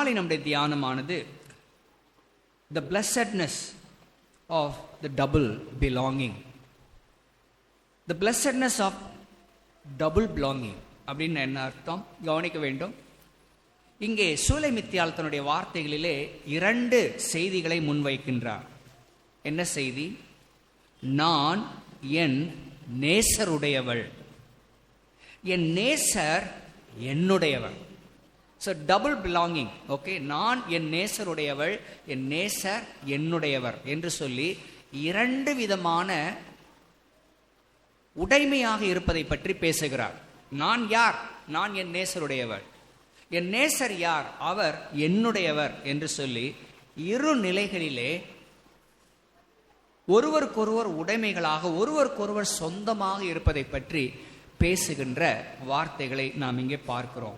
நாளை நம்முடைய தியானமானது the blessedness of the double belonging. The blessedness of double belonging அப்படின்னு என்ன அர்த்தம் கவனிக்க வேண்டும். இங்கே சூலைமித்தியாள் தன்னுடைய வார்த்தைகளிலே 2 செய்திகளை முன்வைக்கின்றார். என்ன செய்தி? நான் என் நேசருடையவள், என் நேசர் என்னுடையவள். So double belonging. ஓகே, நான் என் நேசருடையவள், என் நேசர் என்னுடையவர் என்று சொல்லி 2 விதமான உடைமையாக இருப்பதை பற்றி பேசுகிறார். நான் யார்? நான் என் நேசருடையவள். என் நேசர் யார்? அவர் என்னுடையவர் என்று சொல்லி 2 நிலைகளிலே ஒருவருக்கொருவர் உடைமைகளாக, ஒருவருக்கொருவர் சொந்தமாக இருப்பதை பற்றி பேசுகின்ற வார்த்தைகளை நாம் இங்கே பார்க்கிறோம்.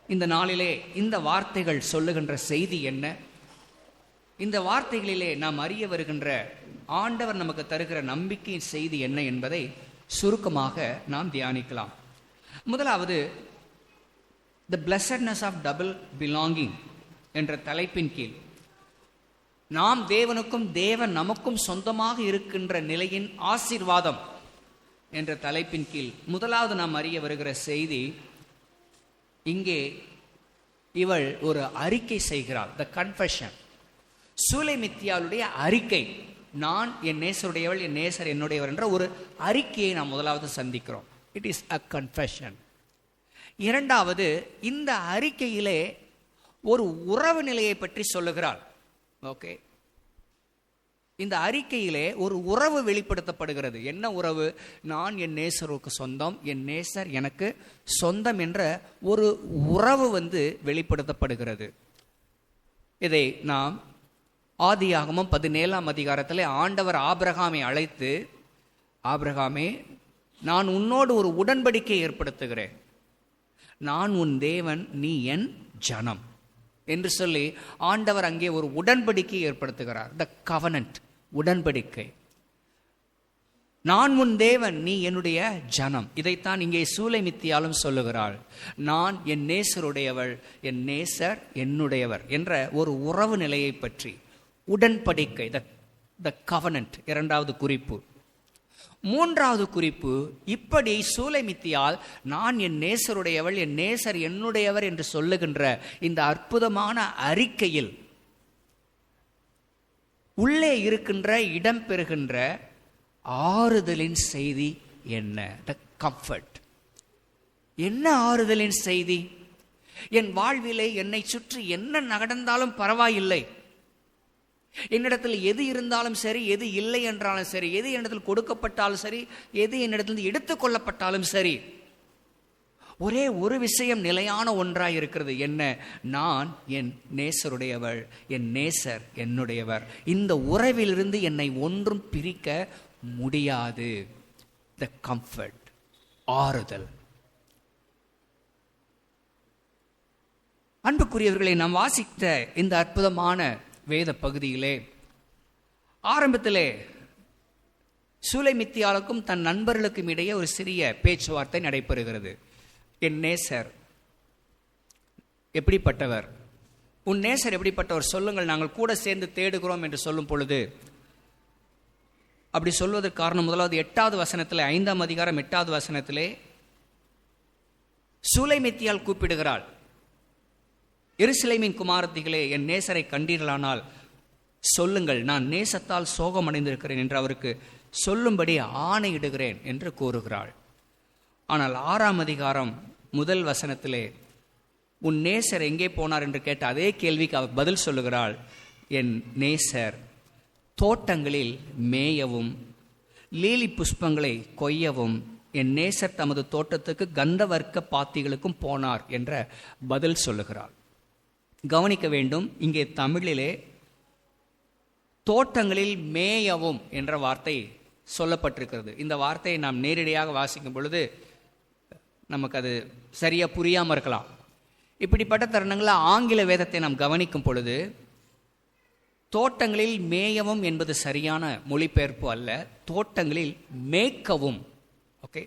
இந்த நாளிலே இந்த வார்த்தைகள் சொல்லுகின்ற செய்தி என்ன? இந்த வார்த்தைகளிலே நாம் அறிய வருகின்ற ஆண்டவர் நமக்கு தருகிற நம்பிக்கையின் செய்தி என்ன என்பதை சுருக்கமாக நாம் தியானிக்கலாம். முதலாவது, தி பிளெஸட்னஸ் ஆஃப் டபுள் பிலாங்கிங் என்ற தலைப்பின் கீழ் நாம் தேவனுக்கும் தேவன் நமக்கும் சொந்தமாக இருக்கின்ற நிலையின் ஆசீர்வாதம் என்ற தலைப்பின் கீழ் முதலாவது நாம் அறிய வருகிற செய்தி, இங்கே இவள் ஒரு அறிக்கை செய்கிறாள். த கன்ஃபெஷன். சூலைமித்தியாளுடைய அறிக்கை. நான் என் நேசருடையவள், என் நேசர் என்னுடையவர் என்ற ஒரு அறிக்கையை நாம் முதலாவது சந்திக்கிறோம். It is a confession. இரண்டாவது, இந்த அறிக்கையிலே ஒரு உறவு நிலையை பற்றி சொல்லுகிறாள். ஓகே, இந்த அறிக்கையிலே ஒரு உறவு வெளிப்படுத்தப்படுகிறது. என்ன உறவு? நான் என் நேசருக்கு சொந்தம், என் நேசர் எனக்கு சொந்தம் என்ற ஒரு உறவு வெளிப்படுத்தப்படுகிறது. இதை நாம் ஆதியாகமம் 17ஆம் அதிகாரத்தில் ஆண்டவர் ஆபிரகாமை அழைத்து, ஆபிரகாமே, நான் உன்னோடு ஒரு உடன்படிக்கை ஏற்படுத்துகிறேன், நான் உன் தேவன், நீ என் ஜனம் என்று சொல்லி ஆண்டவர் அங்கே ஒரு உடன்படிக்கை ஏற்படுத்துகிறார். த கவனன்ட், உடன்படிக்கை. நான் உன் தேவன், நீ என்னுடைய ஜனம். இதைத்தான் இங்கே சூலைமித்தியாலும் சொல்லுகிறாள். நான் என் நேசருடையவள், என் நேசர் என்னுடையவர் என்ற ஒரு உறவு நிலையை பற்றி, உடன்படிக்கை, த கவனன்ட் இரண்டாவது குறிப்பு. மூன்றாவது குறிப்பு, இப்படி சூலைமித்தியால் நான் என் நேசருடையவள், என் நேசர் என்னுடையவர் என்று சொல்லுகின்ற இந்த அற்புதமான அறிக்கையில் உள்ளே இருக்கின்ற, இடம் பெறுகின்ற ஆறுதலின் செய்தி என்ன? த கம்ஃபர்ட். என்ன ஆறுதலின் செய்தி? என் வாழ்விலே என்னை சுற்றி என்ன நடந்தாலும் பரவாயில்லை, என்னிடத்தில் எது இருந்தாலும் சரி, எது இல்லை என்றாலும் சரி, எது என்னிடத்தில் கொடுக்கப்பட்டாலும் சரி, எது என்னிடத்தில் எடுத்துக்கொள்ளப்பட்டாலும் சரி, ஒரே ஒரு விஷயம் நிலையான ஒன்றாய் இருக்கிறது. என்ன? நான் என் நேசருடையவள், என் நேசர் என்னுடையவர். இந்த உறவிலிருந்து என்னை ஒன்றும் பிரிக்க முடியாது. த கம்ஃபர்ட், ஆறுதல். அன்புக்குரியவர்களை, நாம் வாசித்த இந்த அற்புதமான வேத பகுதியிலே ஆரம்பத்திலே சூலைமித்தியாளுக்கும் தன் நண்பர்களுக்கும் இடையே ஒரு சிறிய பேச்சுவார்த்தை நடைபெறுகிறது. என் நேசர் எப்படிப்பட்டவர்? உன் நேசர் எப்படிப்பட்டவர் சொல்லுங்கள், நாங்கள் கூட சேர்ந்து தேடுகிறோம் என்று சொல்லும் பொழுது, அப்படி சொல்வதற்கு காரணம் முதலாவது 8வது வசனத்திலே, 5ஆம் அதிகாரம் 8வது வசனத்திலே சூலைமித்தியாள் கூப்பிடுகிறாள், எருசலேமின் குமாரத்திகளே, என் நேசரை கண்டீர்களானால் சொல்லுங்கள், நான் நேசத்தால் சோகமடைந்திருக்கிறேன் என்று அவருக்கு சொல்லும்படி ஆணையிடுகிறேன் என்று கூறுகிறாள். ஆனால் 6ஆம் அதிகாரம் 1 வசனத்திலே உன் நேசர் எங்கே போனார் என்று கேட்ட அதே கேள்விக்கு அவர் பதில் சொல்லுகிறாள், என் நேசர் தோட்டங்களில் மேயவும் லீலி புஷ்பங்களை கொய்யவும் என் நேசர் தமது தோட்டத்துக்கு கந்தவர்க்க பாத்திகளுக்கும் போனார் என்ற பதில் சொல்லுகிறாள். கவனிக்க வேண்டும், இங்கே தமிழிலே தோட்டங்களில் மேயவும் என்ற வார்த்தை சொல்லப்பட்டிருக்கிறது. இந்த வார்த்தையை நாம் நேரடியாக வாசிக்கும் பொழுது நமக்கு அது சரியா புரியாமல் இருக்கலாம். இப்படிப்பட்ட தருணங்களில் ஆங்கில வேதத்தை நாம் கவனிக்கும் பொழுது தோட்டங்களில் மேயவும் என்பது சரியான மொழிபெயர்ப்பு அல்ல, தோட்டங்களில் மேய்க்கவும். ஓகே,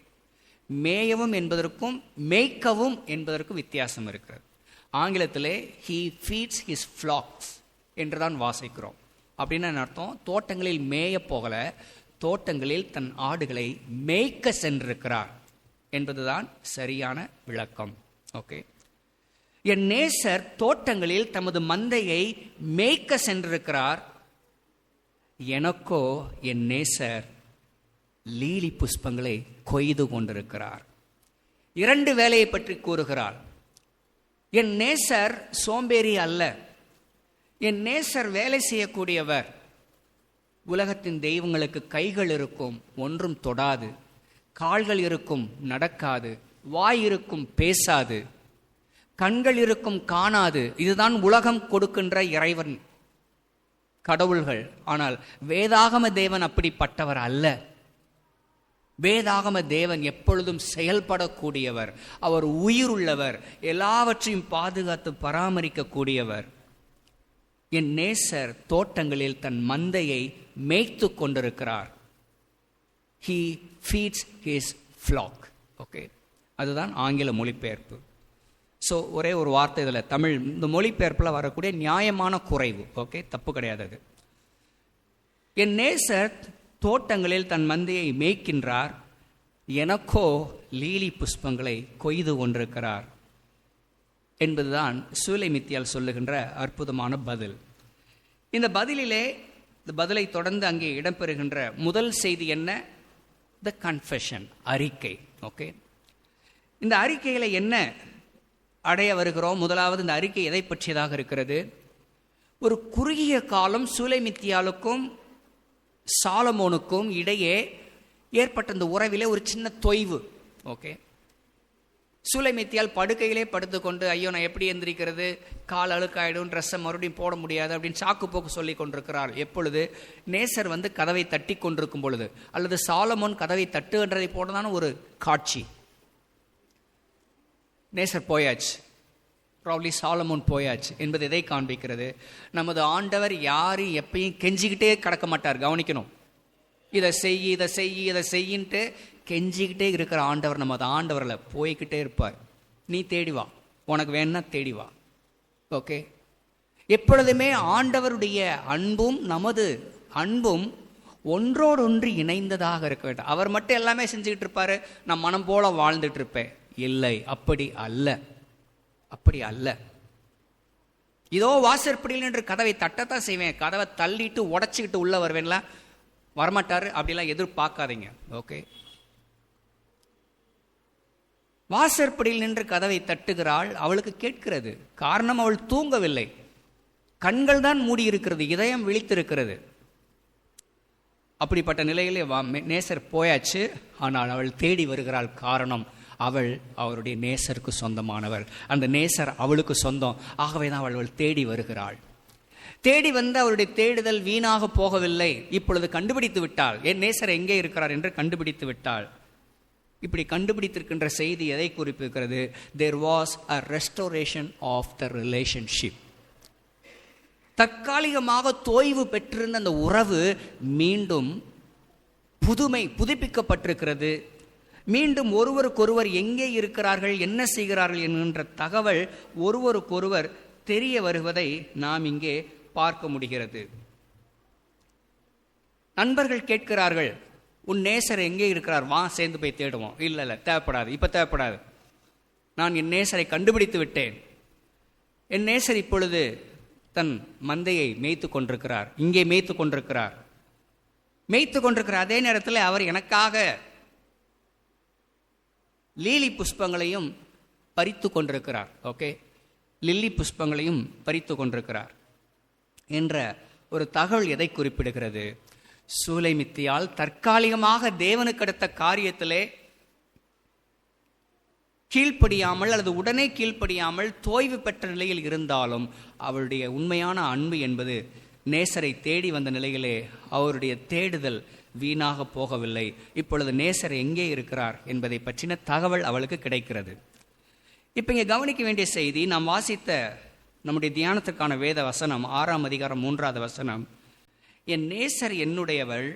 மேயவும் என்பதற்கும் மேய்க்கவும் என்பதற்கும் வித்தியாசம் இருக்கிறது. ஆங்கிலத்திலே he feeds his flocks என்றுதான் வாசிக்கிறோம். அப்படின்னு அர்த்தம், தோட்டங்களில் மேய போகல, தோட்டங்களில் தன் ஆடுகளை மேய்க்க சென்றிருக்கிறார் என்பதுதான் சரியான விளக்கம். ஓகே, என் நேசர் தோட்டங்களில் தமது மந்தையை மேய்க்க சென்றிருக்கிறார். எனக்கோ என் நேசர் லீலி புஷ்பங்களை கொய்து கொண்டிருக்கிறார். 2 வேலையை பற்றி கூறுகிறார். என் நேசர் சோம்பேறி அல்ல, என் நேசர் வேலை செய்யக்கூடியவர். உலகத்தின் தெய்வங்களுக்கு கைகள் இருக்கும், ஒன்றும் தொடாது, கால்கள் இருக்கும், நடக்காது, வாய் இருக்கும், பேசாது, கண்கள் இருக்கும், காணாது. இதுதான் உலகம் கொடுக்கின்ற இறைவன் கடவுள்கள். ஆனால் வேதாகம தேவன் அப்படிப்பட்டவர் அல்ல. வேதாகம தேவன் எப்பொழுதும் செயல்படக்கூடியவர், அவர் உயிருள்ளவர், எல்லாவற்றையும் பாதுகாத்து பராமரிக்கக்கூடியவர். என் நேசர் தோட்டங்களில் தன் மந்தையை மேய்த்து கொண்டிருக்கிறார். He feeds his flock. Okay, அதுதான் ஆங்கில மொழிபெயர்ப்பு. ஸோ ஒரே ஒரு வார்த்தை இதில் தமிழ் இந்த மொழிபெயர்ப்பில் வரக்கூடிய நியாயமான குறைவு. ஓகே, தப்பு கிடையாது அது. என் நேசர் தோட்டங்களில் தன் மந்தையை மேய்க்கின்றார், எனக்கோ லீலி புஷ்பங்களை கொய்து கொண்டிருக்கிறார் என்பதுதான் சூலைமித்தியால் சொல்லுகின்ற அற்புதமான பதில். இந்த பதிலிலே, இந்த பதிலை தொடர்ந்து அங்கே இடம்பெறுகின்ற முதல் செய்தி என்ன? த கன்ஃபெஷன், அறிக்கை. ஓகே, இந்த அறிக்கையில் என்ன அடைய வருகிறோம்? முதலாவது, இந்த அறிக்கை எதை பற்றியதாக இருக்கிறது? ஒரு குறுகிய காலம் சூலைமித்தியாலுக்கும் சாலமோனுக்கும் இடையே ஏற்பட்ட இந்த உறவிலே ஒரு சின்ன தொய்வு. ஓகே, சூலைமித்தியால் படுக்கையிலே படுத்துக்கொண்டு, ஐயோ நான் எப்படி எந்திரிக்கிறது, கால் அழுக்காயிடும், ட்ரெஸ்ஸை மறுபடியும் போட முடியாது அப்படின்னு சாக்கு போக்கு சொல்லி கொண்டிருக்கிறார். எப்பொழுது நேசர் கதவை தட்டி கொண்டிருக்கும் பொழுது, அல்லது சாலமோன் கதவை தட்டுகின்றதை போனதான ஒரு காட்சி. நேசர் போயாச்சு, ப்ராப்ளி சாலமோன் போயாச்சு என்பது எதை காண்பிக்கிறது? நமது ஆண்டவர் யாரும் எப்பயும் கெஞ்சிக்கிட்டே கிடக்க மாட்டார். கவனிக்கணும், இதை செய், இதை செய், இதை செய்யின்ட்டு கெஞ்சிக்கிட்டே இருக்கிற ஆண்டவர் நமது ஆண்டவரில் போய்கிட்டே இருப்பார். நீ தேடி வா, உனக்கு வேணா தேடி வா. ஓகே, எப்பொழுதுமே ஆண்டவருடைய அன்பும் நமது அன்பும் ஒன்றோடொன்று இணைந்ததாக இருக்க வேண்டும். அவர் மட்டும் எல்லாமே செஞ்சுக்கிட்டு இருப்பாரு, நான் மனம் போல வாழ்ந்துட்டு இருப்பேன். இல்லை, அப்படி அல்ல, அப்படி அல்ல. இதோ வாசற்படியில் என்று கதவை தட்டத்தான் செய்வேன், கதவை தள்ளிட்டு உடச்சிக்கிட்டு உள்ள வருவேன்லாம் வரமாட்டாரு. அப்படிலாம் எதிர்பார்க்காதீங்க. ஓகே, வாசற்படியில் நின்று கதவை தட்டுகிறாள். அவளுக்கு கேட்கிறது. காரணம், அவள் தூங்கவில்லை, கண்கள் தான் மூடி இருக்கிறது, இதயம் விழித்திருக்கிறது. அப்படிப்பட்ட நிலையிலே நேசர் போயாச்சு. ஆனால் அவள் தேடி வருகிறாள். காரணம், அவள் அவருடைய நேசருக்கு சொந்தமானவள், அந்த நேசர் அவளுக்கு சொந்தம். ஆகவே தான் அவள் தேடி வருகிறாள். தேடி வந்து அவருடைய தேடுதல் வீணாக போகவில்லை. இப்பொழுது கண்டுபிடித்து விட்டாள், என் நேசர் எங்கே இருக்கிறார் என்று கண்டுபிடித்து விட்டாள். இப்படி கண்டுபிடித்திருக்கின்ற செய்தி எதை குறிப்பிடுகிறது? There was a restoration of the relationship. தற்காலிகமாக தோய்வு பெற்றிருந்த அந்த உறவு மீண்டும் புதுப்பிக்கப்பட்டிருக்கிறது. மீண்டும் ஒருவருக்கொருவர் எங்கே இருக்கிறார்கள், என்ன செய்கிறார்கள் என்கின்ற தகவல் ஒருவருக்கொருவர் தெரிய வருவதை நாம் இங்கே பார்க்க முடிகிறது. நண்பர்கள் கேட்கிறார்கள், உன் நேசர் எங்கே இருக்கிறார், வா சேர்ந்து போய் தேடுவோம். இல்லை, தேவைப்படாது, இப்போ தேவைப்படாது, நான் என் நேசரை கண்டுபிடித்து விட்டேன். என் நேசர் இப்பொழுது தன் மந்தையை மேய்த்து கொண்டிருக்கிறார், இங்கே மேய்த்து கொண்டிருக்கிறார். அதே நேரத்தில் அவர் எனக்காக லீலி புஷ்பங்களையும் பறித்து கொண்டிருக்கிறார். ஓகே, லில்லி புஷ்பங்களையும் பறித்து கொண்டிருக்கிறார் என்ற ஒரு தகவல் எதை குறிப்பிடுகிறது? சூலைமித்தியால் தற்காலிகமாக தேவனுக்கு அடுத்த காரியத்திலே கீழ்ப்படியாமல் அல்லது உடனே கீழ்ப்படியாமல் தோய்வு பெற்ற நிலையில் இருந்தாலும் அவருடைய உண்மையான அன்பு என்பது நேசரை தேடி வந்த நிலையிலே அவருடைய தேடுதல் வீணாக போகவில்லை. இப்பொழுது நேசர் எங்கே இருக்கிறார் என்பதை பற்றின தகவல் அவளுக்கு கிடைக்கிறது. இப்போ இங்கே கவனிக்க வேண்டிய செய்தி, நாம் வாசித்த நம்முடைய தியானத்துக்கான வேத வசனம் 6ஆம் அதிகாரம் 3வது வசனம், என் நேசர் என்னுடையவள்,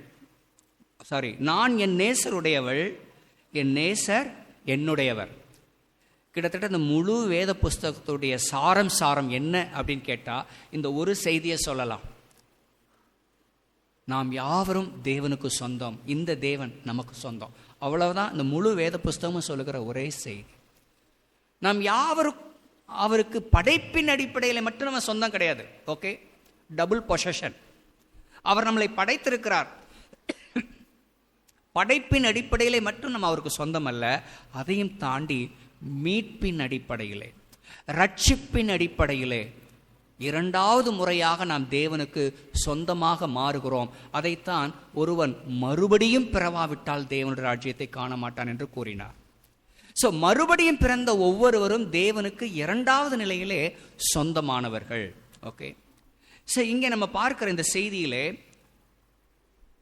நான் என் நேசருடையவள், என் நேசர் என்னுடையவர். கிட்டத்தட்ட இந்த முழு வேத புஸ்தகத்துடைய சாரம் என்ன அப்படின்னு கேட்டால் இந்த ஒரு செய்தியை சொல்லலாம். நாம் யாவரும் தேவனுக்கு சொந்தம், இந்த தேவன் நமக்கு சொந்தம். அவ்வளவுதான் இந்த முழு வேத புஸ்தகமும் சொல்லுகிற ஒரே செய்தி. நாம் யாவரும் அவருக்கு படைப்பின் அடிப்படையில் மட்டும் நம்ம சொந்தம் கிடையாது. Okay, double possession. அவர் நம்மளை படைத்திருக்கிறார். படைப்பின் அடிப்படையிலே மட்டும் நம்ம அவருக்கு சொந்தம் அல்ல, அதையும் தாண்டி மீட்பின் அடிப்படையிலே, ரட்சிப்பின் அடிப்படையிலே இரண்டாவது முறையாக நாம் தேவனுக்கு சொந்தமாக மாறுகிறோம். அதைத்தான் ஒருவன் மறுபடியும் பிறவாவிட்டால் தேவனுடைய ராஜ்யத்தை காண மாட்டான் என்று கூறினார். ஸோ மறுபடியும் பிறந்த ஒவ்வொருவரும் தேவனுக்கு இரண்டாவது நிலையிலே சொந்தமானவர்கள். ஓகே, ஸோ இங்கே நம்ம பார்க்கிற இந்த செய்தியிலே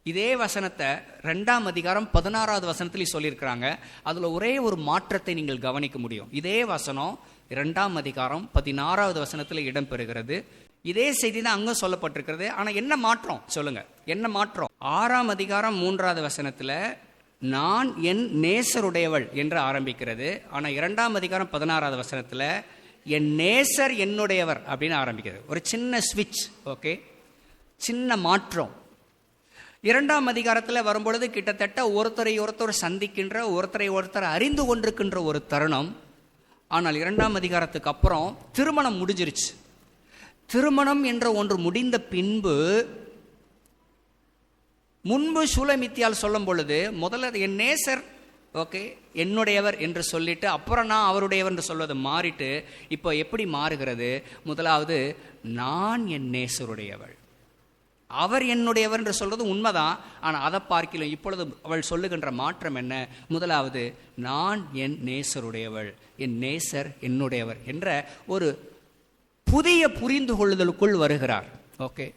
இதே வசனத்தை 2ஆம் அதிகாரம் 16வது வசனத்தில் சொல்லியிருக்கிறாங்க. அதில் ஒரே ஒரு மாற்றத்தை நீங்கள் கவனிக்க முடியும். இதே வசனம் 2ஆம் அதிகாரம் 16வது வசனத்தில் இடம்பெறுகிறது. இதே செய்தி தான் அங்கே சொல்லப்பட்டிருக்கிறது. ஆனால் என்ன மாற்றம் சொல்லுங்க, என்ன மாற்றம்? 6ஆம் அதிகாரம் 3வது வசனத்தில் நான் என் நேசருடையவள் என்று ஆரம்பிக்கிறது. ஆனால் 2ஆம் அதிகாரம் 16வது வசனத்தில் என் நேசர் என்னுடையவர் அப்படின்னு ஆரம்பிக்கிறது. ஒரு சின்ன ஸ்விட்ச். ஓகே, சின்ன மாற்றம். 2ஆம் அதிகாரத்தில் வரும்பொழுது கிட்டத்தட்ட ஒருத்தரை ஒருத்தர் சந்திக்கின்ற, ஒருத்தரை ஒருத்தர் அறிந்து கொண்டிருக்கின்ற ஒரு தருணம். ஆனால் 2ஆம் அதிகாரத்துக்கு அப்புறம் திருமணம் முடிஞ்சிருச்சு. திருமணம் என்ற ஒன்று முடிந்த பின்பு, முன்பு சூலமித்தியால் சொல்லும் பொழுது முதல்ல என் நேசர் ஓகே என்னுடையவர் என்று சொல்லிட்டு அப்புறம் நான் அவருடையவர் என்று சொல்வது மாறிட்டு இப்போ எப்படி மாறுகிறது? முதலாவது நான் என் நேசருடையவள், அவர் என்னுடையவர் என்று சொல்றது உண்மைதான். ஆனால் அதை பார்க்கலாம் இப்பொழுது அவள் சொல்லுகின்ற மாற்றம் என்ன? முதலாவது நான் என் நேசருடையவள், என் நேசர் என்னுடையவர் என்ற ஒரு புதிய புரிந்து கொள்ளுதலுக்குள் வருகிறார். ஓகே,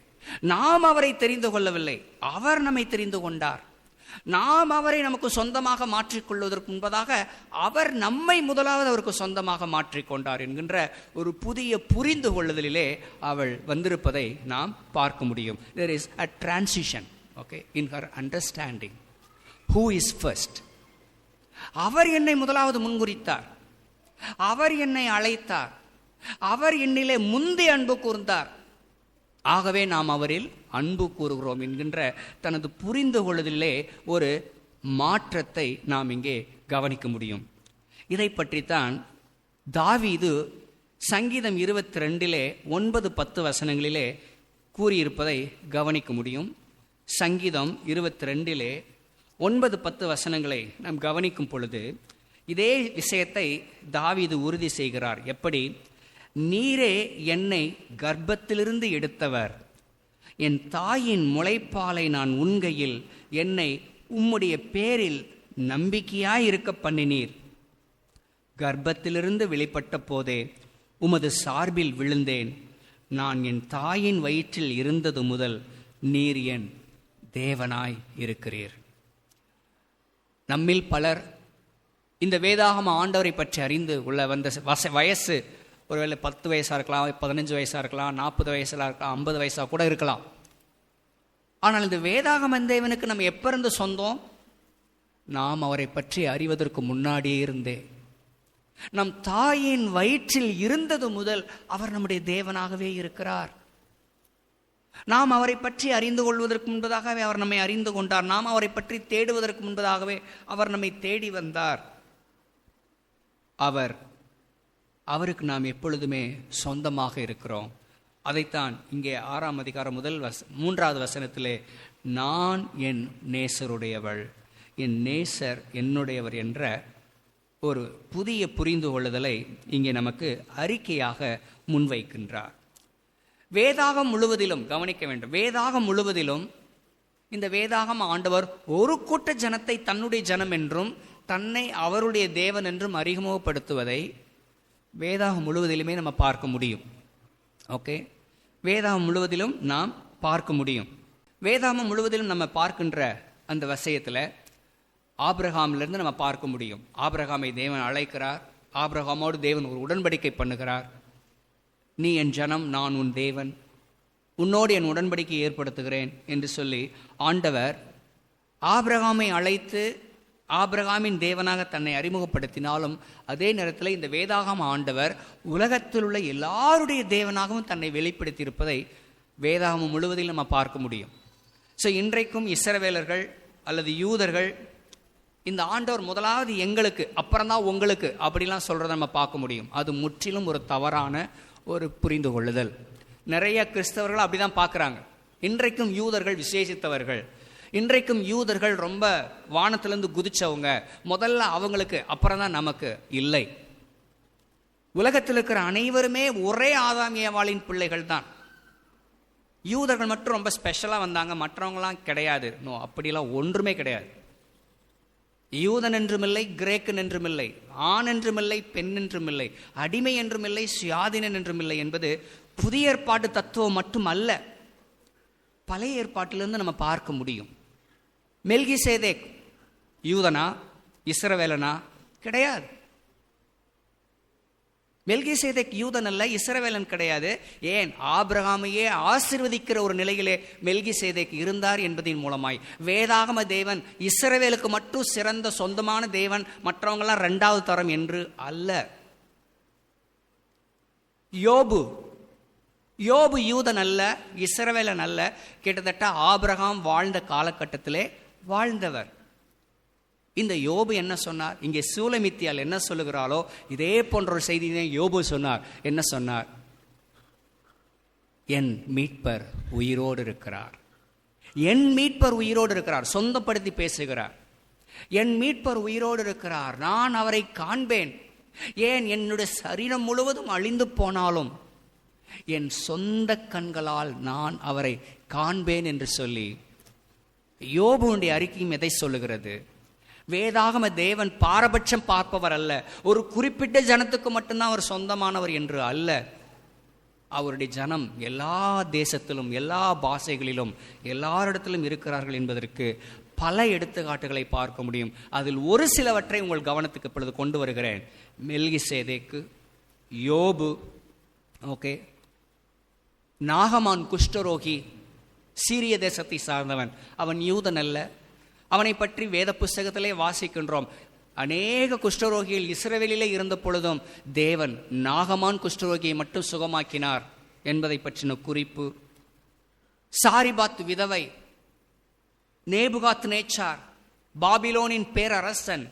நாம் அவரை தெரிந்து கொள்ளவில்லை, அவர் நம்மை தெரிந்து கொண்டார். நாம் அவரை நமக்கு சொந்தமாக மாற்றிக்கொள்வதற்கு முன்பதாக அவர் நம்மை முதலாவது அவருக்கு சொந்தமாக மாற்றிக்கொண்டார் என்கின்ற ஒரு புதிய புரிந்து கொள்ளுதலிலே அவள் வந்திருப்பதை நாம் பார்க்க முடியும். There is a transition, okay, in her understanding. Who is first? அவர் என்னை முதலாவது முன்குறித்தார், அவர் என்னை அழைத்தார், அவர் என்னிலே முந்தி அன்பு கூர்ந்தார், ஆகவே நாம் அவரில் அன்பு கூறுகிறோம் என்கின்ற தனது புரிந்து கொள்ளுதலிலே ஒரு மாற்றத்தை நாம் இங்கே கவனிக்க முடியும். இதை பற்றித்தான் தாவீது சங்கீதம் 22 9-10 வசனங்களிலே கூறியிருப்பதை கவனிக்க முடியும். சங்கீதம் 22 9-10 வசனங்களை நாம் கவனிக்கும் பொழுது இதே விஷயத்தை தாவீது உறுதி செய்கிறார். எப்படி? நீரே என்னை கர்ப்பத்திலிருந்து எடுத்தவர், என் தாயின் முளைப்பாலை நான் உண்கையில் என்னை உம்முடைய பேரில் நம்பிக்கையாய் இருக்க பண்ணினீர். கர்ப்பத்திலிருந்து வெளிப்பட்ட போதே உமது சார்பில் விழுந்தேன், நான் என் தாயின் வயிற்றில் இருந்தது முதல் நீர் என் தேவனாய் இருக்கிறீர். நம்மில் பலர் இந்த வேதாகம ஆண்டவரை பற்றி அறிந்து உள்ள வந்த வயசு ஒருவேளை 10 வயசாக இருக்கலாம், 15 வயசாக இருக்கலாம், 40 வயசாக இருக்கலாம், 50 வயசாக கூட இருக்கலாம். ஆனால் இந்த வேதாகம தேவனுக்கு நம்ம எப்போ இருந்து சொந்தம்? நாம் அவரை பற்றி அறிவதற்கு முன்னாடியே இருந்தே, நம் தாயின் வயிற்றில் இருந்தது முதல் அவர் நம்முடைய தேவனாகவே இருக்கிறார். நாம் அவரை பற்றி அறிந்து கொள்வதற்கு முன்பதாகவே அவர் நம்மை அறிந்து கொண்டார். நாம் அவரை பற்றி தேடுவதற்கு முன்பதாகவே அவர் நம்மை தேடி வந்தார். அவருக்கு நாம் எப்பொழுதுமே சொந்தமாக இருக்கிறோம். அதைத்தான் இங்கே 6ஆம் அதிகாரம் 3வது வசனத்திலே நான் என் நேசருடையவள், என் நேசர் என்னுடையவர் என்ற ஒரு புதிய புரிந்து கொள்ளுதலை இங்கே நமக்கு அறிக்கையாக முன்வைக்கின்றார். வேதாகம் முழுவதிலும் கவனிக்க வேண்டும். வேதாகம் முழுவதிலும் இந்த வேதாகம் ஆண்டவர் ஒரு கூட்ட ஜனத்தை தன்னுடைய ஜனம் என்றும் தன்னை அவருடைய தேவன் என்றும் அறிமுகப்படுத்துவதை வேதாகம் முழுவதிலுமே நம்ம பார்க்க முடியும். ஓகே, வேதாகம் முழுவதிலும் நாம் பார்க்க முடியும். வேதாகம் முழுவதிலும் நம்ம பார்க்கின்ற அந்த விஷயத்தில் ஆபிரகாமிலிருந்து நம்ம பார்க்க முடியும். ஆபிரகாமை தேவன் அழைக்கிறார், ஆபிரகாமோடு தேவன் ஒரு உடன்படிக்கை பண்ணுகிறார். நீ என் ஜனம், நான் உன் தேவன், உன்னோடு என் உடன்படிக்கை ஏற்படுத்துகிறேன் என்று சொல்லி ஆண்டவர் ஆபிரகாமை அழைத்து ஆபிரகாமின் தேவனாக தன்னை அறிமுகப்படுத்தினாலும் அதே நேரத்தில் இந்த வேதாகம ஆண்டவர் உலகத்தில் உள்ள எல்லாருடைய தேவனாகவும் தன்னை வெளிப்படுத்தி இருப்பதை வேதாகமம் முழுவதில் நம்ம பார்க்க முடியும். ஸோ இன்றைக்கும் இஸ்ரவேலர்கள் அல்லது யூதர்கள் இந்த ஆண்டவர் முதலாவது எங்களுக்கு அப்புறம்தான் உங்களுக்கு அப்படிலாம் சொல்கிறத நம்ம பார்க்க முடியும். அது முற்றிலும் ஒரு தவறான ஒரு புரிந்து கொள்ளுதல். நிறைய கிறிஸ்தவர்கள் அப்படி தான் பார்க்குறாங்க. இன்றைக்கும் யூதர்கள் விசேஷித்தவர்கள், இன்றைக்கும் யூதர்கள் ரொம்ப வானத்திலிருந்து குதிச்சவங்க, முதல்ல அவங்களுக்கு அப்புறம் தான் நமக்கு. இல்லை, உலகத்தில் இருக்கிற அனைவருமே ஒரே ஆதாம் ஏவாளின் பிள்ளைகள் தான். யூதர்கள் மட்டும் ரொம்ப ஸ்பெஷலாக வந்தாங்க, மற்றவங்களாம் கிடையாது. நோ, அப்படிலாம் ஒன்றுமே கிடையாது. யூதன் என்றுமில்லை, கிரேக்கன் என்றுமில்லை, ஆண் என்றுமில்லை, பெண் என்றுமில்லை, அடிமை என்றுமில்லை, சுயாதீனன் என்றுமில்லை என்பது புதிய ஏற்பாட்டு தத்துவம் மட்டும் அல்ல, பழைய ஏற்பாட்டிலிருந்து நம்ம பார்க்க முடியும். மெல்கிசேதேக் யூதனா இஸ்ரவேலனா? கிடையாது. மெல்கிசேதேக் யூதன் அல்ல, இஸ்ரவேலன் கிடையாது. ஏன்? ஆபிரகாமையே ஆசீர்வதிக்கிற ஒரு நிலையிலே மெல்கிசேதேக் இருந்தார் என்பதின் மூலமாய் வேதாகம தேவன் இஸ்ரவேலுக்கு மட்டும் சிறந்த சொந்தமான தேவன், மற்றவங்களாம் இரண்டாவது தரம் என்று அல்ல. யோபு யூதன் அல்ல, இஸ்ரவேலன் அல்ல, கிட்டத்தட்ட ஆபிரகாம் வாழ்ந்த காலகட்டத்திலே வாழ்ந்தவர். இந்த யோபு என்ன சொன்னார்? இங்கே சூலமித்தியால் என்ன சொல்லுகிறாளோ இதே போன்ற ஒரு செய்தியை யோபு சொன்னார். என்ன சொன்னார்? என் மீட்பர் உயிரோடு இருக்கிறார். என் மீட்பர் உயிரோடு இருக்கிறார். சொந்தப்படுத்தி பேசுகிறார். என் மீட்பர் உயிரோடு இருக்கிறார், நான் அவரை காண்பேன். ஏன்? என்னுடைய சரீரம் முழுவதும் அழிந்து போனாலும் என் சொந்த கண்களால் நான் அவரை காண்பேன் என்று சொல்லி யோபுடைய அறிக்கையும் எதை சொல்லுகிறது? வேதாகம தேவன் பாரபட்சம் பார்ப்பவர் அல்ல, ஒரு குறிப்பிட்ட ஜனத்துக்கு மட்டும்தான் அவர் சொந்தமானவர் என்று அல்ல. அவருடைய ஜனம் எல்லா தேசத்திலும் எல்லா பாஷைகளிலும் எல்லாரிடத்திலும் இருக்கிறார்கள் என்பதற்கு பல எடுத்துக்காட்டுகளை பார்க்க முடியும். அதில் ஒரு சிலவற்றை உங்கள் கவனத்துக்கு இப்பொழுது கொண்டு வருகிறேன். மெல்கிசேதேக்கு, யோபு, ஓகே, நாகமான் குஷ்டரோகி, சீரிய தேசத்தை சார்ந்தவன், அவன் யூதன் அல்ல. அவனை பற்றி வேத புஸ்தகத்திலே வாசிக்கின்றோம். அநேக குஷ்டரோகிகள் இஸ்ரவேலிலே இருந்த பொழுதும் தேவன் நாகமான் குஷ்டரோகியை மட்டும் சுகமாக்கினார் என்பதை பற்றின குறிப்பு. சாரிபாத் விதவை, நேபுகாத் நேச்சார், பாபிலோனின் பேரரசன்.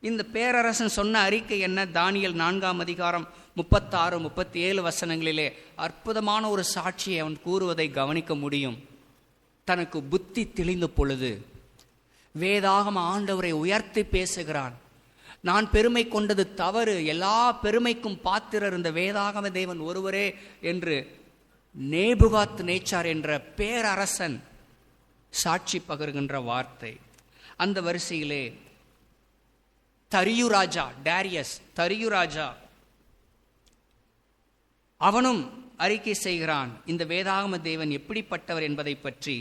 இந்த பேரரசன் சொன்ன அறிக்கை என்ன? தானியேல் 4ஆம் அதிகாரம் 36, 37 வசனங்களிலே அற்புதமான ஒரு சாட்சியை அவன் கூறுவதை கவனிக்க முடியும். தனக்கு புத்தி தெளிந்த பொழுது வேதாகம ஆண்டவரை உயர்த்தி பேசுகிறான். நான் பெருமை கொண்டது தவறு, எல்லா பெருமைக்கும் பாத்திரர் இந்த வேதாகம தேவன் ஒருவரே என்று நேபுகாத் நேச்சார் என்ற பேரரசன் சாட்சி பகர்கின்ற வார்த்தை. அந்த வரிசையிலே தரியு ராஜா, டேரியஸ் தரியு ராஜா, அவனும் அறிக்கை செய்கிறான் இந்த வேதாகம தேவன் எப்படிப்பட்டவர் என்பதை பற்றி.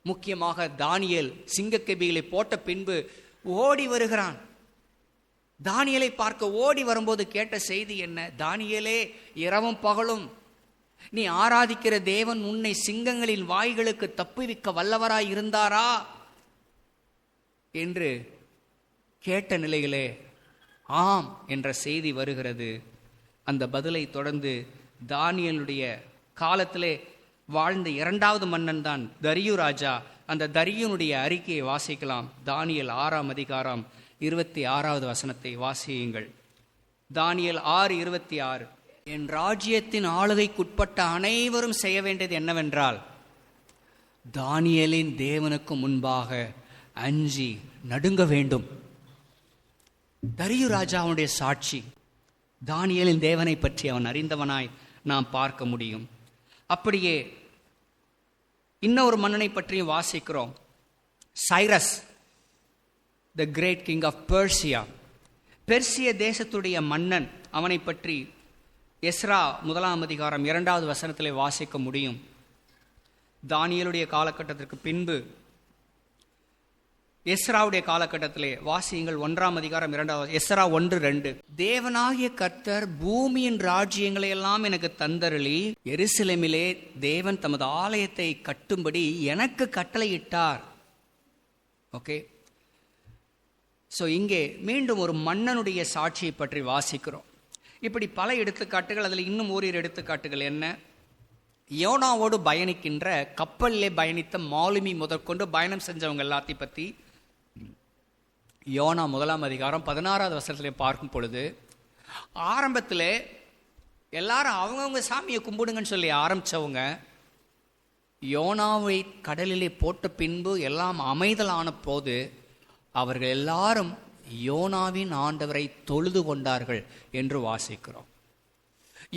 முக்கியமாக தானியேல் சிங்கக்கெபிகளை போட்ட பின்பு ஓடி வருகிறான். தானியேலை பார்க்க ஓடி வரும்போது கேட்ட செய்தி என்ன? தானியேலே, இரவும் பகலும் நீ ஆராதிக்கிற தேவன் உன்னை சிங்கங்களின் வாய்களுக்கு தப்புவிக்க வல்லவராய் இருந்தாரா என்று கேட்ட நிலையிலே ஆம் என்ற செய்தி வருகிறது. அந்த பதிலை தொடர்ந்து தானியேலுடைய காலத்திலே வாழ்ந்த 2வது மன்னன் தான் தரியு ராஜா. அந்த தரியுனுடைய அறிக்கையை வாசிக்கலாம். தானியேல் 6ஆம் அதிகாரம் 26வது வசனத்தை வாசியுங்கள். தானியேல் 6:26. என் ராஜ்யத்தின் ஆளுகைக்குட்பட்ட அனைவரும் செய்ய வேண்டியது என்னவென்றால் தானியேலின் தேவனுக்கு முன்பாக அஞ்சி நடுங்க வேண்டும். தரியு ராஜா அவனுடைய சாட்சி. தானியேலின் தேவனை பற்றி அவன் அறிந்தவனாய் நாம் பார்க்க முடியும். அப்படியே இன்னொரு மன்னனை பற்றியும் வாசிக்கிறோம். Cyrus, the great king of Persia, பெர்சிய தேசத்துடைய மன்னன். அவனை பற்றி எஸ்ரா 1ஆம் அதிகாரம் 2வது வசனத்திலே வாசிக்க முடியும். தானியேலுடைய காலகட்டத்திற்கு பின்பு எஸ்ராவுடைய காலகட்டத்திலே வாசியுங்கள். 1ஆம் அதிகாரம் 2வது எஸ்ரா 1:2. தேவனாகிய கர்த்தர் பூமியின் ராஜ்யங்களை எல்லாம் எனக்கு தந்தருளி எருசலேமிலே தேவன் தமது ஆலயத்தை கட்டும்படி எனக்கு கட்டளையிட்டார். ஓகே, ஸோ இங்கே மீண்டும் ஒரு மன்னனுடைய சாட்சியை பற்றி வாசிக்கிறோம். இப்படி பல எடுத்துக்காட்டுகள். அதில் இன்னும் ஓரிரு எடுத்துக்காட்டுகள் என்ன? யோனாவோடு பயணிக்கின்ற கப்பலிலே பயணித்த மாலுமி முதற்கொண்டு பயணம் செஞ்சவங்க எல்லாத்தையும் பற்றி யோனா 1 அதிகாரம் 16வது வசனத்திலே பார்க்கும் பொழுது, ஆரம்பத்தில் எல்லாரும் அவங்கவுங்க சாமியை கும்பிடுங்கன்னு சொல்லி ஆரம்பித்தவங்க யோனாவை கடலிலே போட்ட பின்பு எல்லாம் அமைதலான போது அவர்கள் எல்லாரும் யோனாவின் ஆண்டவரை தொழுது கொண்டார்கள் என்று வாசிக்கிறோம்.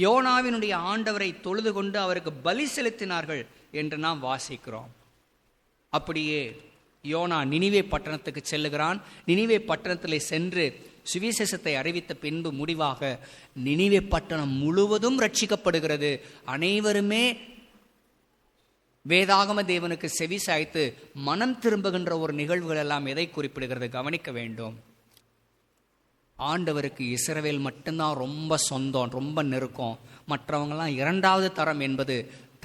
யோனாவினுடைய ஆண்டவரை தொழுது கொண்டு அவருக்கு பலி செலுத்தினார்கள் என்று நாம் வாசிக்கிறோம். அப்படியே யோனா நினிவே பட்டணத்துக்கு செல்லுகிறான். நினிவே பட்டணத்திலே சென்று சுவிசேஷத்தை அறிவித்த பின்பு முடிவாக நினிவே பட்டணம் முழுவதும் ரட்சிக்கப்படுகிறது. அனைவருமே வேதாகம தேவனுக்கு செவி சாய்த்து மனம் திரும்புகின்ற ஒரு நிகழ்வுகள் எல்லாம் எதை குறிப்பிடுகிறது? கவனிக்க வேண்டும். ஆண்டவருக்கு இஸ்ரவேல் மட்டும்தான் ரொம்ப சொந்தம், ரொம்ப நெருக்கம். மற்றவங்கெல்லாம் 2வது தரம் என்பது